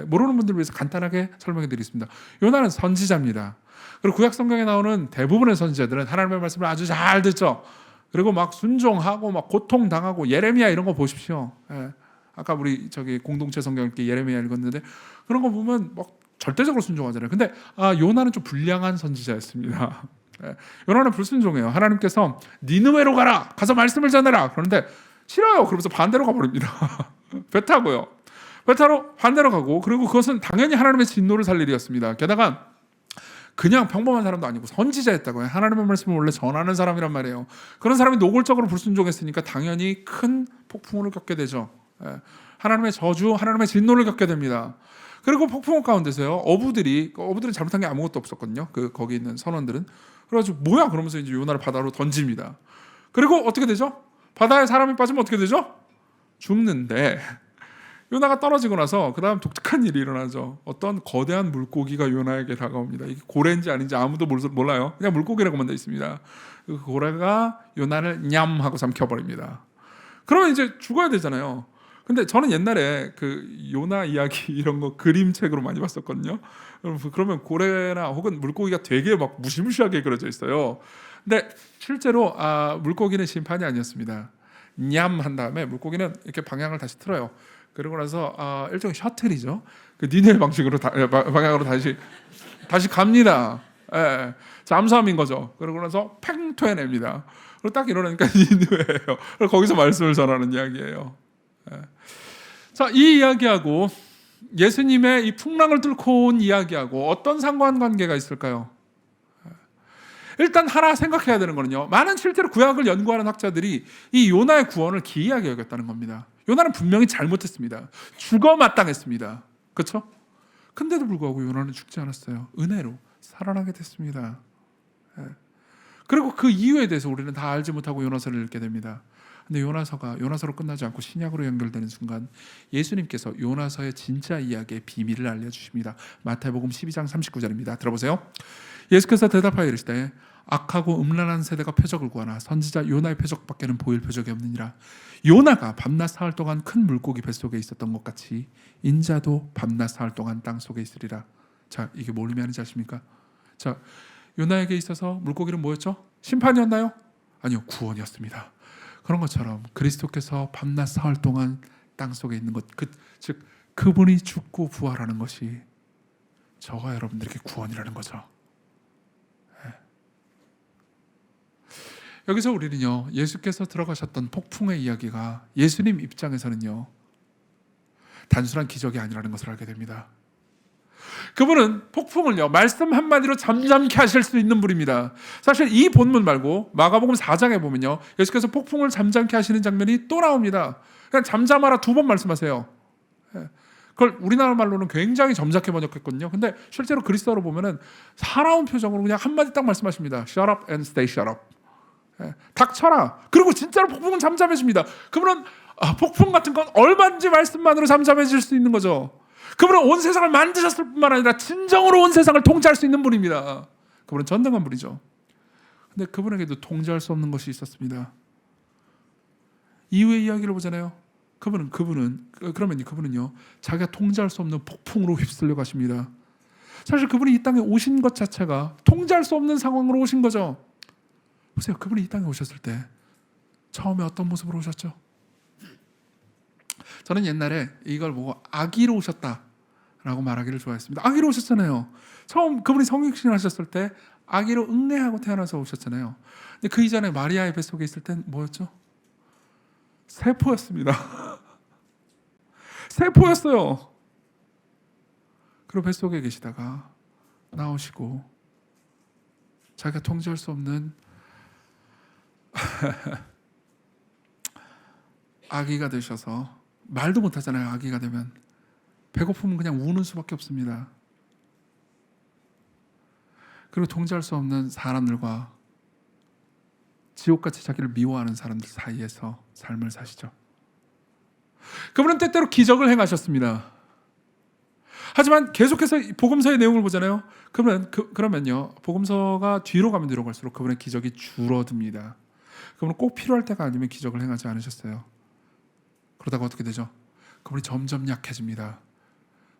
모르는 분들을 위해서 간단하게 설명해 드리겠습니다. 요나는 선지자입니다. 그리고 구약 성경에 나오는 대부분의 선지자들은 하나님의 말씀을 아주 잘 듣죠. 그리고 막 순종하고 막 고통당하고, 예레미야 이런 거 보십시오. 아까 우리 공동체 성경 읽기 예레미야 읽었는데 그런 거 보면 막 절대적으로 순종하잖아요. 근데 요나는 좀 불량한 선지자였습니다. 요나는 불순종해요. 하나님께서 니느웨로 가서 말씀을 전해라. 그런데 싫어요. 그러면서 반대로 가버립니다. 배 타고요. 배 타러 반대로 가고, 그리고 그것은 당연히 하나님의 진노를 살 일이었습니다. 게다가 그냥 평범한 사람도 아니고 선지자였다고요. 하나님의 말씀을 원래 전하는 사람이란 말이에요. 그런 사람이 노골적으로 불순종했으니까 당연히 큰 폭풍을 겪게 되죠. 하나님의 저주, 하나님의 진노를 겪게 됩니다. 그리고 폭풍 가운데서요, 어부들은 잘못한 게 아무것도 없었거든요. 거기 있는 선원들은. 그래가지고 뭐야 그러면서 이제 요나를 바다로 던집니다. 그리고 어떻게 되죠? 바다에 사람이 빠지면 어떻게 되죠? 죽는데, 요나가 떨어지고 나서 그 다음 독특한 일이 일어나죠. 어떤 거대한 물고기가 요나에게 다가옵니다. 이게 고래인지 아닌지 아무도 몰라요. 그냥 물고기라고만 돼 있습니다. 그 고래가 요나를 냠 하고 삼켜버립니다. 그러면 이제 죽어야 되잖아요. 근데 저는 옛날에 그 요나 이야기 이런 거 그림책으로 많이 봤었거든요. 그러면 고래나 혹은 물고기가 되게 막 무시무시하게 그려져 있어요. 근데 실제로 물고기는 심판이 아니었습니다. 냠 한 다음에 물고기는 이렇게 방향을 다시 틀어요. 그러고 나서 일종의 셔틀이죠. 그 니네 방식으로 방향으로 다시 갑니다. 예, 잠수함인 거죠. 그러고 나서 팽 토해냅니다. 그리고 딱 이러니까 니누에요. 그리고 거기서 말씀을 전하는 이야기예요. 예. 자, 이 이야기하고 예수님의 이 풍랑을 뚫고 온 이야기하고 어떤 상관관계가 있을까요? 일단 하나 생각해야 되는 거는요. 많은 실제로 구약을 연구하는 학자들이 이 요나의 구원을 기이하게 여겼다는 겁니다. 요나는 분명히 잘못했습니다. 죽어 마땅했습니다. 그렇죠? 근데도 불구하고 요나는 죽지 않았어요. 은혜로 살아나게 됐습니다. 예. 그리고 그 이유에 대해서 우리는 다 알지 못하고 요나서를 읽게 됩니다. 근데 요나서가 요나서로 끝나지 않고 신약으로 연결되는 순간 예수님께서 요나서의 진짜 이야기의 비밀을 알려주십니다. 마태복음 12장 39절입니다. 들어보세요. 예수께서 대답하여 이르시되 악하고 음란한 세대가 표적을 구하나 선지자 요나의 표적밖에는 보일 표적이 없느니라. 요나가 밤낮 사흘 동안 큰 물고기 뱃속에 있었던 것 같이 인자도 밤낮 사흘 동안 땅속에 있으리라. 자, 이게 뭘 의미하는지 아십니까? 자, 요나에게 있어서 물고기는 뭐였죠? 심판이었나요? 아니요, 구원이었습니다. 그런 것처럼 그리스도께서 밤낮 사흘 동안 땅속에 있는 것, 즉 그분이 죽고 부활하는 것이 저와 여러분들에게 구원이라는 거죠. 여기서 우리는요, 예수께서 들어가셨던 폭풍의 이야기가 예수님 입장에서는요, 단순한 기적이 아니라는 것을 알게 됩니다. 그분은 폭풍을요, 말씀 한마디로 잠잠케 하실 수 있는 분입니다. 사실 이 본문 말고 마가복음 4장에 보면요, 예수께서 폭풍을 잠잠케 하시는 장면이 또 나옵니다. 그냥 잠잠하라 2번 말씀하세요. 그걸 우리나라 말로는 굉장히 점잖게 번역했거든요. 근데 실제로 그리스어로 보면은 살아온 표정으로 그냥 한마디 딱 말씀하십니다. Shut up and stay shut up. 닥쳐라. 그리고 진짜로 폭풍은 잠잠해집니다. 그분은 폭풍 같은 건 얼마든지 말씀만으로 잠잠해질 수 있는 거죠. 그분은 온 세상을 만드셨을 뿐만 아니라 진정으로 온 세상을 통제할 수 있는 분입니다. 그분은 전능한 분이죠. 근데 그분에게도 통제할 수 없는 것이 있었습니다. 이후의 이야기를 보잖아요. 그분은요, 자기가 통제할 수 없는 폭풍으로 휩쓸려 가십니다. 사실 그분이 이 땅에 오신 것 자체가 통제할 수 없는 상황으로 오신 거죠. 보세요. 그분이 이 땅에 오셨을 때 처음에 어떤 모습으로 오셨죠? 저는 옛날에 이걸 보고 아기로 오셨다라고 말하기를 좋아했습니다. 아기로 오셨잖아요. 처음 그분이 성육신을 하셨을 때 아기로 응례하고 태어나서 오셨잖아요. 근데 그 이전에 마리아의 뱃속에 있을 땐 뭐였죠? 세포였습니다. 세포였어요. 그리고 뱃속에 계시다가 나오시고 자기가 통제할 수 없는 아기가 되셔서 말도 못하잖아요. 아기가 되면 배고프면 그냥 우는 수밖에 없습니다. 그리고 통제할 수 없는 사람들과 지옥같이 자기를 미워하는 사람들 사이에서 삶을 사시죠. 그분은 때때로 기적을 행하셨습니다. 하지만 계속해서 복음서의 내용을 보잖아요. 그러면요, 복음서가 뒤로 가면 뒤로 갈수록 그분의 기적이 줄어듭니다. 그분은 꼭 필요할 때가 아니면 기적을 행하지 않으셨어요. 그러다가 어떻게 되죠? 그분이 점점 약해집니다.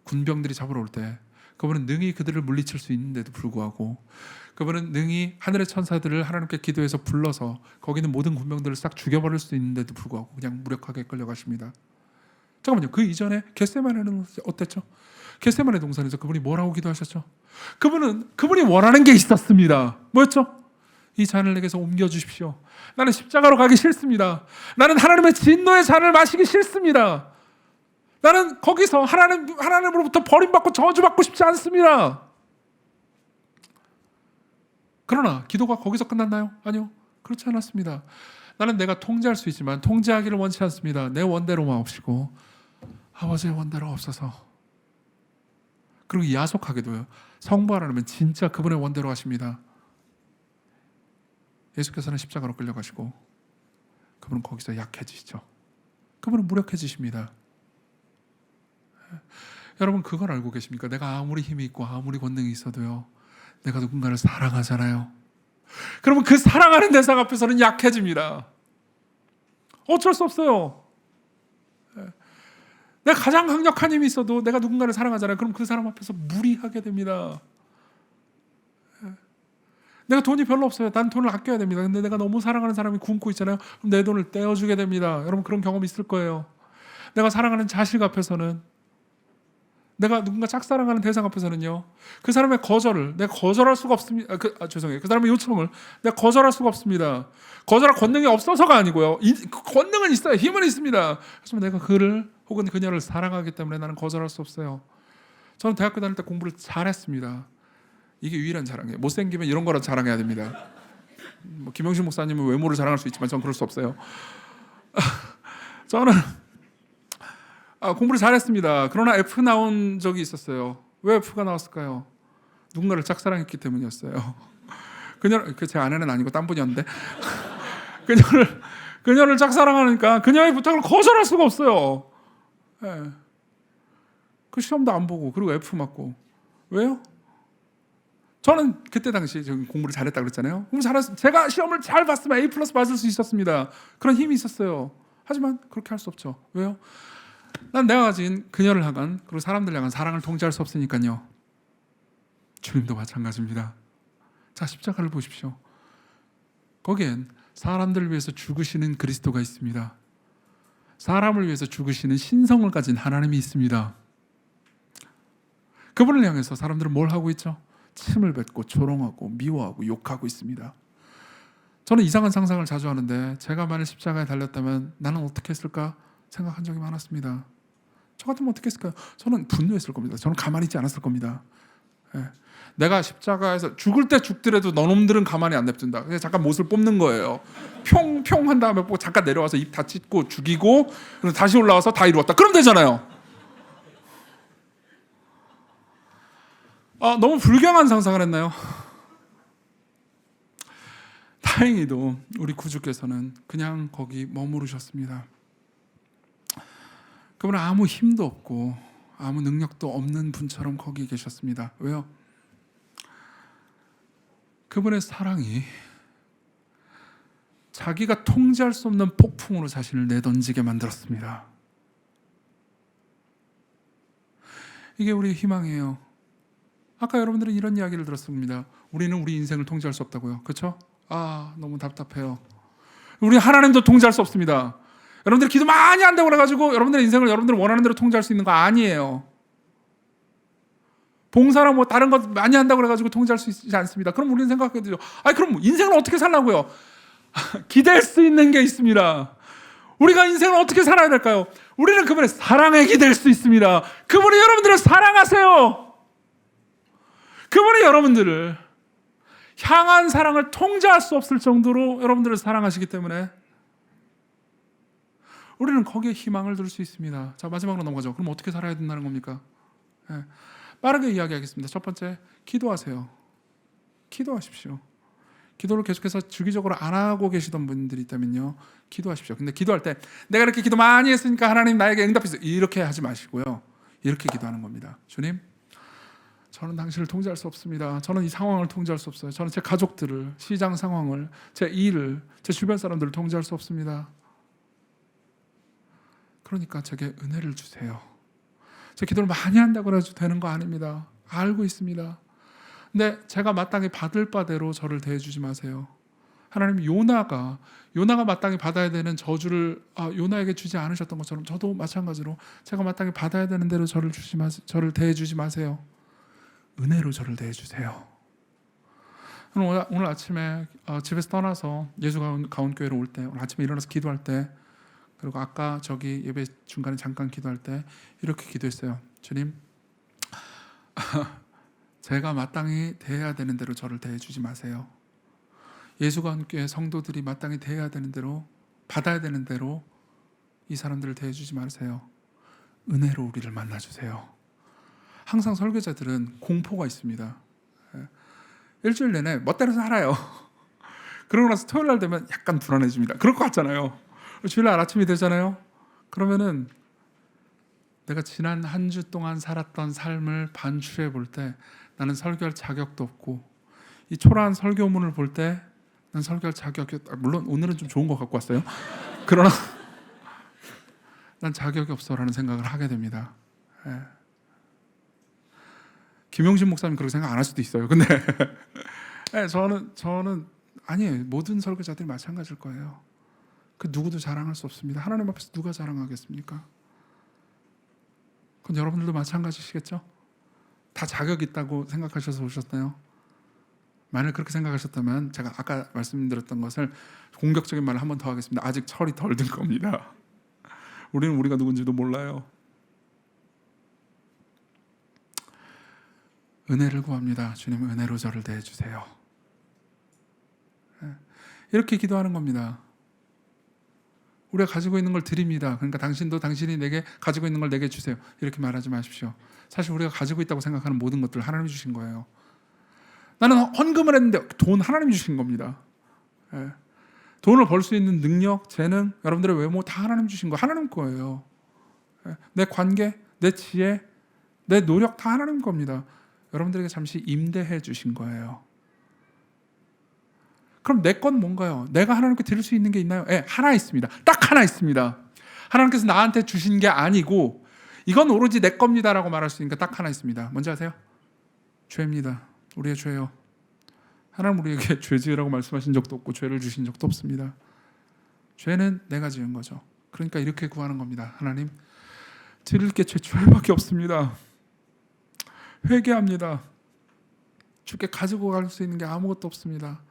군병들이 잡으러 올 때 그분은 능히 그들을 물리칠 수 있는데도 불구하고 그분은 능히 하늘의 천사들을 하나님께 기도해서 불러서 거기 있는 모든 군병들을 싹 죽여버릴 수 있는데도 불구하고 그냥 무력하게 끌려가십니다. 잠깐만요. 그 이전에 겟세마네는 어땠죠? 겟세마네 동산에서 그분이 뭐라고 기도하셨죠? 그분이 원하는 게 있었습니다. 뭐였죠? 이 잔을 내게서 옮겨주십시오. 나는 십자가로 가기 싫습니다. 나는 하나님의 진노의 잔을 마시기 싫습니다. 나는 거기서 하나님으로부터 버림받고 저주받고 싶지 않습니다. 그러나 기도가 거기서 끝났나요? 아니요. 그렇지 않았습니다. 나는 내가 통제할 수 있지만 통제하기를 원치 않습니다. 내 원대로만 없이고 아버지의 원대로 없어서. 그리고 야속하게도요. 성부하라면 진짜 그분의 원대로 하십니다. 예수께서는 십자가로 끌려가시고 그분은 거기서 약해지시죠. 그분은 무력해지십니다. 여러분 그걸 알고 계십니까? 내가 아무리 힘이 있고 아무리 권능이 있어도요, 내가 누군가를 사랑하잖아요. 그러면 그 사랑하는 대상 앞에서는 약해집니다. 어쩔 수 없어요. 내가 가장 강력한 힘이 있어도 내가 누군가를 사랑하잖아요. 그럼 그 사람 앞에서 무리하게 됩니다. 내가 돈이 별로 없어요. 난 돈을 아껴야 됩니다. 근데 내가 너무 사랑하는 사람이 굶고 있잖아요. 그럼 내 돈을 떼어주게 됩니다. 여러분 그런 경험 있을 거예요. 내가 사랑하는 자식 앞에서는, 내가 누군가 짝사랑하는 대상 앞에서는요, 그 사람의 거절을 내가 거절할 수가 없습니다. 죄송해요. 그 사람의 요청을 내가 거절할 수가 없습니다. 거절할 권능이 없어서가 아니고요. 권능은 있어요. 힘은 있습니다. 그래서 내가 그를 혹은 그녀를 사랑하기 때문에 나는 거절할 수 없어요. 저는 대학교 다닐 때 공부를 잘했습니다. 이게 유일한 자랑이에요. 못생기면 이런 거라도 자랑해야 됩니다. 뭐 김영신 목사님은 외모를 자랑할 수 있지만 저는 그럴 수 없어요. 저는 공부를 잘했습니다. 그러나 F 나온 적이 있었어요. 왜 F가 나왔을까요? 누군가를 짝사랑했기 때문이었어요. 제 아내는 아니고 딴 분이었는데 그녀를 짝사랑하니까 그녀의 부탁을 거절할 수가 없어요. 네. 그 시험도 안 보고 그리고 F 맞고. 왜요? 저는 그때 당시 공부를 잘했다고 그랬잖아요. 공부 잘했으면 제가 시험을 잘 봤으면 A+ 받을 수 있었습니다. 그런 힘이 있었어요. 하지만 그렇게 할 수 없죠. 왜요? 난 내가 가진 그녀를 향한, 그리고 사람들 향한 사랑을 통제할 수 없으니까요. 주님도 마찬가지입니다. 자, 십자가를 보십시오. 거기엔 사람들을 위해서 죽으시는 그리스도가 있습니다. 사람을 위해서 죽으시는 신성을 가진 하나님이 있습니다. 그분을 향해서 사람들은 뭘 하고 있죠? 침을 뱉고 조롱하고 미워하고 욕하고 있습니다. 저는 이상한 상상을 자주 하는데, 제가 만일 십자가에 달렸다면 나는 어떻게 했을까 생각한 적이 많았습니다. 저 같으면 어떻게 했을까요? 저는 분노했을 겁니다. 저는 가만히 있지 않았을 겁니다. 내가 십자가에서 죽을 때 죽더라도 너놈들은 가만히 안 냅둔다. 그래서 잠깐 못을 뽑는 거예요. 평평 한 다음에 잠깐 내려와서 입 다 찢고 죽이고, 그리고 다시 올라와서 다 이루었다. 그럼 되잖아요. 너무 불경한 상상을 했나요? 다행히도 우리 구주께서는 그냥 거기 머무르셨습니다. 그분은 아무 힘도 없고 아무 능력도 없는 분처럼 거기 계셨습니다. 왜요? 그분의 사랑이 자기가 통제할 수 없는 폭풍으로 자신을 내던지게 만들었습니다. 이게 우리의 희망이에요. 아까 여러분들은 이런 이야기를 들었습니다. 우리는 우리 인생을 통제할 수 없다고요. 그렇죠? 너무 답답해요. 우리 하나님도 통제할 수 없습니다. 여러분들 기도 많이 한다고 그래가지고 여러분들의 인생을 여러분들 원하는 대로 통제할 수 있는 거 아니에요. 봉사나 뭐 다른 것 많이 한다고 그래가지고 통제할 수 있지 않습니다. 그럼 우리는 생각하게 되죠. 그럼 인생을 어떻게 살라고요? 기댈 수 있는 게 있습니다. 우리가 인생을 어떻게 살아야 될까요? 우리는 그분의 사랑에 기댈 수 있습니다. 그분이 여러분들을 사랑하세요. 그분이 여러분들을 향한 사랑을 통제할 수 없을 정도로 여러분들을 사랑하시기 때문에 우리는 거기에 희망을 둘 수 있습니다. 자, 마지막으로 넘어가죠. 그럼 어떻게 살아야 된다는 겁니까? 빠르게 이야기하겠습니다. 첫 번째, 기도하세요. 기도하십시오. 기도를 계속해서 주기적으로 안 하고 계시던 분들이 있다면요, 기도하십시오. 근데 기도할 때 내가 이렇게 기도 많이 했으니까 하나님 나에게 응답했어요, 이렇게 하지 마시고요, 이렇게 기도하는 겁니다. 주님, 저는 당신을 통제할 수 없습니다. 저는 이 상황을 통제할 수 없어요. 저는 제 가족들을, 시장 상황을, 제 일을, 제 주변 사람들을 통제할 수 없습니다. 그러니까 제게 은혜를 주세요. 제 기도를 많이 한다고 해서 되는 거 아닙니다. 알고 있습니다. 근데 제가 마땅히 받을 바대로 저를 대해주지 마세요. 하나님, 요나가 마땅히 받아야 되는 저주를 요나에게 주지 않으셨던 것처럼 저도 마찬가지로 제가 마땅히 받아야 되는 대로 저를 대해주지 마세요. 은혜로 저를 대해주세요. 오늘 아침에 집에서 떠나서 예수 가온 교회로 올 때, 오늘 아침에 일어나서 기도할 때, 그리고 아까 저기 예배 중간에 잠깐 기도할 때 이렇게 기도했어요. 주님, 제가 마땅히 대해야 되는 대로 저를 대해주지 마세요. 예수가 온 교회 성도들이 마땅히 대해야 되는 대로, 받아야 되는 대로 이 사람들을 대해주지 마세요. 은혜로 우리를 만나주세요. 항상 설교자들은 공포가 있습니다. 일주일 내내 멋대로 살아요. 그러고 나서 토요일 날 되면 약간 불안해집니다. 그럴 것 같잖아요. 주일날 아침이 되잖아요. 그러면은 내가 지난 한 주 동안 살았던 삶을 반추해 볼 때 나는 설교할 자격도 없고, 이 초라한 설교문을 볼 때 난 설교할 자격이, 물론 오늘은 좀 좋은 거 갖고 왔어요. 그러나 난 자격이 없어라는 생각을 하게 됩니다. 예. 김용신 목사님 그렇게 생각 안 할 수도 있어요. 근데 예, 저는 아니에요. 모든 설교자들이 마찬가지일 거예요. 그 누구도 자랑할 수 없습니다. 하나님 앞에서 누가 자랑하겠습니까? 그건 여러분들도 마찬가지시겠죠? 다 자격 있다고 생각하셔서 오셨나요? 만약 그렇게 생각하셨다면 제가 아까 말씀드렸던 것을 공격적인 말을 한 번 더 하겠습니다. 아직 철이 덜 든 겁니다. 우리는 우리가 누군지도 몰라요. 은혜를 구합니다. 주님, 은혜로 저를 대해주세요. 이렇게 기도하는 겁니다. 우리가 가지고 있는 걸 드립니다. 그러니까 당신이 내게 가지고 있는 걸 내게 주세요. 이렇게 말하지 마십시오. 사실 우리가 가지고 있다고 생각하는 모든 것들 하나님이 주신 거예요. 나는 헌금을 했는데 돈 하나님이 주신 겁니다. 예. 돈을 벌 수 있는 능력, 재능, 여러분들의 외모 다 하나님 주신 거, 하나님 거예요. 예. 내 관계, 내 지혜, 내 노력 다 하나님 겁니다. 여러분들에게 잠시 임대해 주신 거예요. 그럼 내 건 뭔가요? 내가 하나님께 드릴 수 있는 게 있나요? 네, 하나 있습니다. 딱 하나 있습니다. 하나님께서 나한테 주신 게 아니고 이건 오로지 내 겁니다라고 말할 수 있는 게 딱 하나 있습니다. 뭔지 아세요? 죄입니다. 우리의 죄요. 하나님 우리에게 죄 지으라고 말씀하신 적도 없고 죄를 주신 적도 없습니다. 죄는 내가 지은 거죠. 그러니까 이렇게 구하는 겁니다. 하나님, 드릴 게 제 죄밖에 없습니다. 회개합니다. 주께 가지고 갈 수 있는 게 아무것도 없습니다.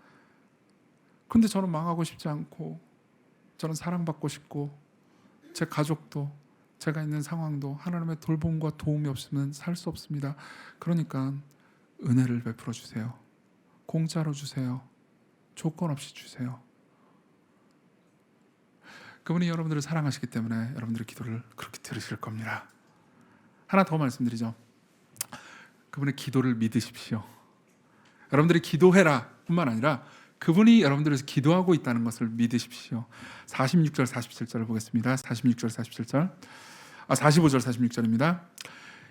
근데 저는 망하고 싶지 않고 저는 사랑받고 싶고 제 가족도 제가 있는 상황도 하나님의 돌봄과 도움이 없으면 살 수 없습니다. 그러니까 은혜를 베풀어 주세요. 공짜로 주세요. 조건 없이 주세요. 그분이 여러분들을 사랑하시기 때문에 여러분들의 기도를 그렇게 들으실 겁니다. 하나 더 말씀드리죠. 그분의 기도를 믿으십시오. 여러분들이 기도해라 뿐만 아니라 그분이 여러분들을 위해서 기도하고 있다는 것을 믿으십시오. 46절 47절을 보겠습니다. 46절 47절 45절 46절입니다.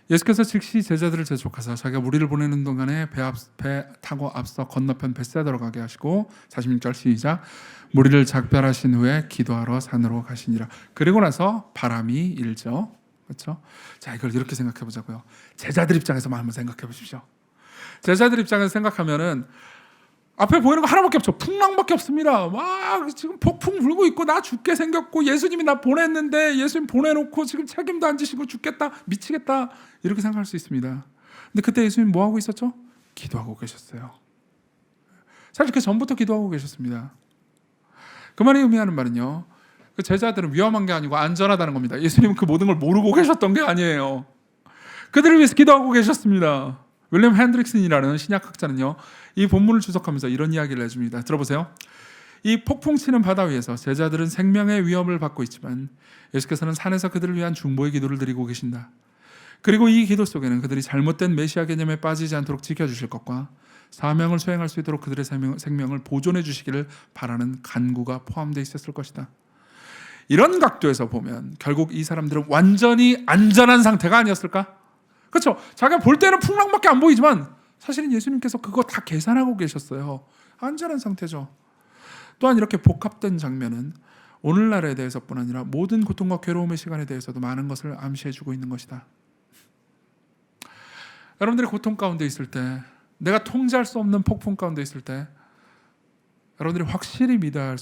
예수께서 즉시 제자들을 재촉하사 자기가 무리를 보내는 동안에 배 타고 앞서 건너편 벳세다로 가게 하시고 46절 시작. 무리를 작별하신 후에 기도하러 산으로 가시니라. 그리고 나서 바람이 일죠. 그렇죠? 자, 이걸 이렇게 생각해 보자고요. 제자들 입장에서만 한번 생각해 보십시오. 제자들 입장에서 생각하면은 앞에 보이는 거 하나밖에 없죠. 풍랑밖에 없습니다. 막 지금 폭풍 불고 있고 나 죽게 생겼고 예수님이 나 보냈는데 예수님 보내놓고 지금 책임도 안 지시고 죽겠다 미치겠다 이렇게 생각할 수 있습니다. 근데 그때 예수님 뭐 하고 있었죠? 기도하고 계셨어요. 사실 그 전부터 기도하고 계셨습니다. 그 말이 의미하는 말은요, 그 제자들은 위험한 게 아니고 안전하다는 겁니다. 예수님은 그 모든 걸 모르고 계셨던 게 아니에요. 그들을 위해서 기도하고 계셨습니다. 윌리엄 핸드릭슨이라는 신약학자는요, 이 본문을 주석하면서 이런 이야기를 해줍니다. 들어보세요. 이 폭풍 치는 바다 위에서 제자들은 생명의 위협을 받고 있지만 예수께서는 산에서 그들을 위한 중보의 기도를 드리고 계신다. 그리고 이 기도 속에는 그들이 잘못된 메시아 개념에 빠지지 않도록 지켜주실 것과 사명을 수행할 수 있도록 그들의 생명을 보존해 주시기를 바라는 간구가 포함되어 있었을 것이다. 이런 각도에서 보면 결국 이 사람들은 완전히 안전한 상태가 아니었을까? 그렇죠. 자기가 볼 때는 풍랑밖에 안 보이지만 사실은 예수님께서 그거 다 계산하고 계셨어요. 안전한 상태죠. 또한 이렇게 복합된 장면은 오늘날에 대해서뿐 아니라 모든 고통과 괴로움의 시간에 대해서도 많은 것을 암시해주고 있는 것이다. 여러분들이 고통 가운데 있을 때, 내가 통제할 수 없는 폭풍 가운데 있을 때 여러분들이 확실히 믿을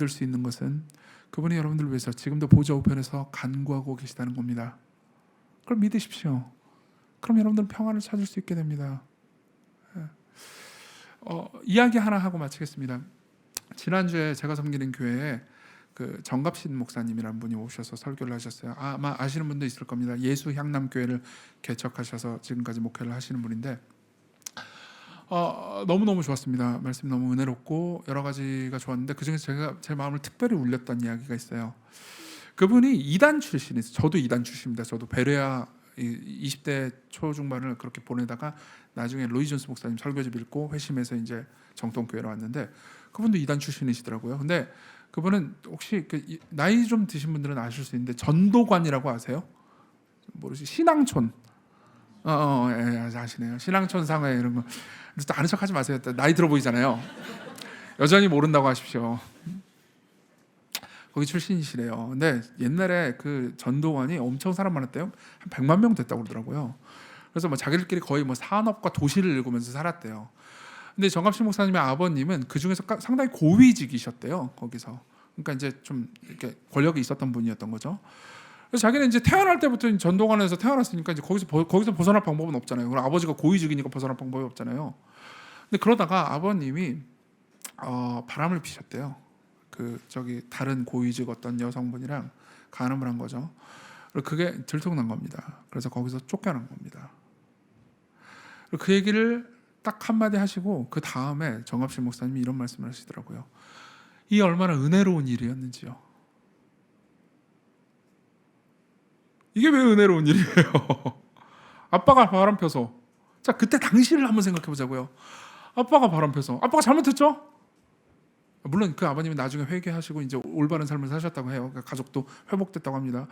수 있는 것은 그분이 여러분들을 위해서 지금도 보좌 우편에서 간구하고 계시다는 겁니다. 그걸 믿으십시오. 그럼 여러분들은 평안을 찾을 수 있게 됩니다. 이야기 하나 하고 마치겠습니다. 지난주에 제가 섬기는 교회에 그 정갑신 목사님이라는 분이 오셔서 설교를 하셨어요. 아마 아시는 분도 있을 겁니다. 예수 향남교회를 개척하셔서 지금까지 목회를 하시는 분인데 너무너무 좋았습니다. 말씀이 너무 은혜롭고 여러 가지가 좋았는데 그중에서 제 마음을 특별히 울렸던 이야기가 있어요. 그분이 이단 출신이세요. 저도 이단 출신입니다. 저도 베레아 20대 초중반을 그렇게 보내다가 나중에 로이 존스 목사님 설교집 읽고 회심해서 이제 정통교회로 왔는데 그분도 이단 출신이시더라고요. 근데 그분은 혹시 나이 좀 드신 분들은 아실 수 있는데 전도관이라고 아세요? 모르시 신앙촌. 예, 아시네요. 신앙촌 상회 이런 거. 또 아는 척하지 마세요. 나이 들어 보이잖아요. 여전히 모른다고 하십시오. 거기 출신이시래요. 근데 옛날에 그 전도관이 엄청 사람 많았대요. 한 100만 명 됐다고 그러더라고요. 그래서 뭐 자기들끼리 거의 뭐 산업과 도시를 일구면서 살았대요. 근데 정갑신 목사님의 아버님은 그 중에서 상당히 고위직이셨대요. 거기서. 그러니까 이제 좀 이렇게 권력이 있었던 분이었던 거죠. 그래서 자기는 이제 태어날 때부터 전도관에서 태어났으니까 이제 거기서 벗어날 방법은 없잖아요. 그리고 아버지가 고위직이니까 벗어날 방법이 없잖아요. 근데 그러다가 아버님이 바람을 피셨대요. 그 저기 다른 고위직 어떤 여성분이랑 간음을 한 거죠. 그리고 그게 들통난 겁니다. 그래서 거기서 쫓겨난 겁니다. 그리고 그 얘기를 딱 한마디 하시고 그 다음에 정갑신 목사님이 이런 말씀을 하시더라고요. 이 얼마나 은혜로운 일이었는지요. 이게 왜 은혜로운 일이에요? 아빠가 바람 펴서. 자, 그때 당시를 한번 생각해 보자고요. 아빠가 바람 펴서. 아빠가 잘못했죠? 물론 그 아버님이 나중에 회개하시고 이제 올바른 삶을 사셨다고 해요. 그러니까 가족도 회복됐다고 합니다.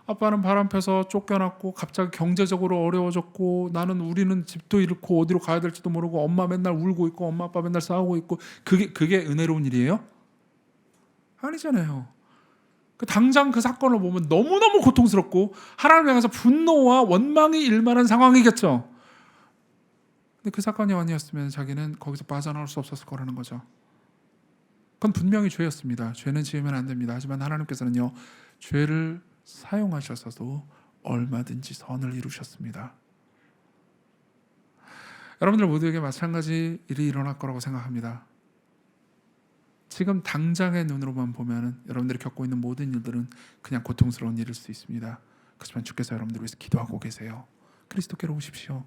아빠는 바람 펴서 쫓겨났고 갑자기 경제적으로 어려워졌고 우리는 집도 잃고 어디로 가야 될지도 모르고 엄마 맨날 울고 있고 엄마 아빠 맨날 싸우고 있고 그게 은혜로운 일이에요? 아니잖아요. 당장 그 사건을 보면 너무너무 고통스럽고 하나님을 향해서 분노와 원망이 일만한 상황이겠죠. 근데 그 사건이 아니었으면 자기는 거기서 빠져나올 수 없었을 거라는 거죠. 그건 분명히 죄였습니다. 죄는 지으면 안 됩니다. 하지만 하나님께서는요, 죄를 사용하셔서도 얼마든지 선을 이루셨습니다. 여러분들 모두에게 마찬가지 일이 일어날 거라고 생각합니다. 지금 당장의 눈으로만 보면 여러분들이 겪고 있는 모든 일들은 그냥 고통스러운 일일 수 있습니다. 그렇지만 주께서 여러분들을 위해서 기도하고 계세요. 그리스도께로 오십시오.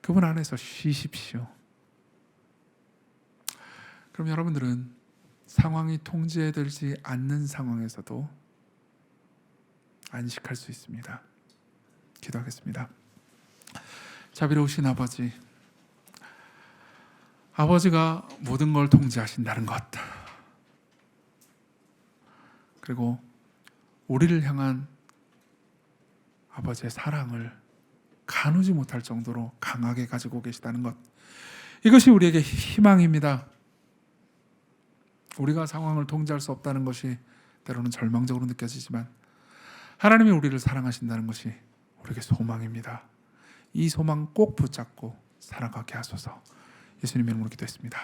그분 안에서 쉬십시오. 그럼 여러분들은 상황이 통제되지 않는 상황에서도 안식할 수 있습니다. 기도하겠습니다. 자비로우신 아버지, 아버지가 모든 걸 통제하신다는 것, 그리고 우리를 향한 아버지의 사랑을 가누지 못할 정도로 강하게 가지고 계시다는 것, 이것이 우리에게 희망입니다. 우리가 상황을 통제할 수 없다는 것이 때로는 절망적으로 느껴지지만 하나님이 우리를 사랑하신다는 것이 우리에게 소망입니다. 이 소망 꼭 붙잡고 살아가게 하소서. 예수님 이름으로 기도했습니다.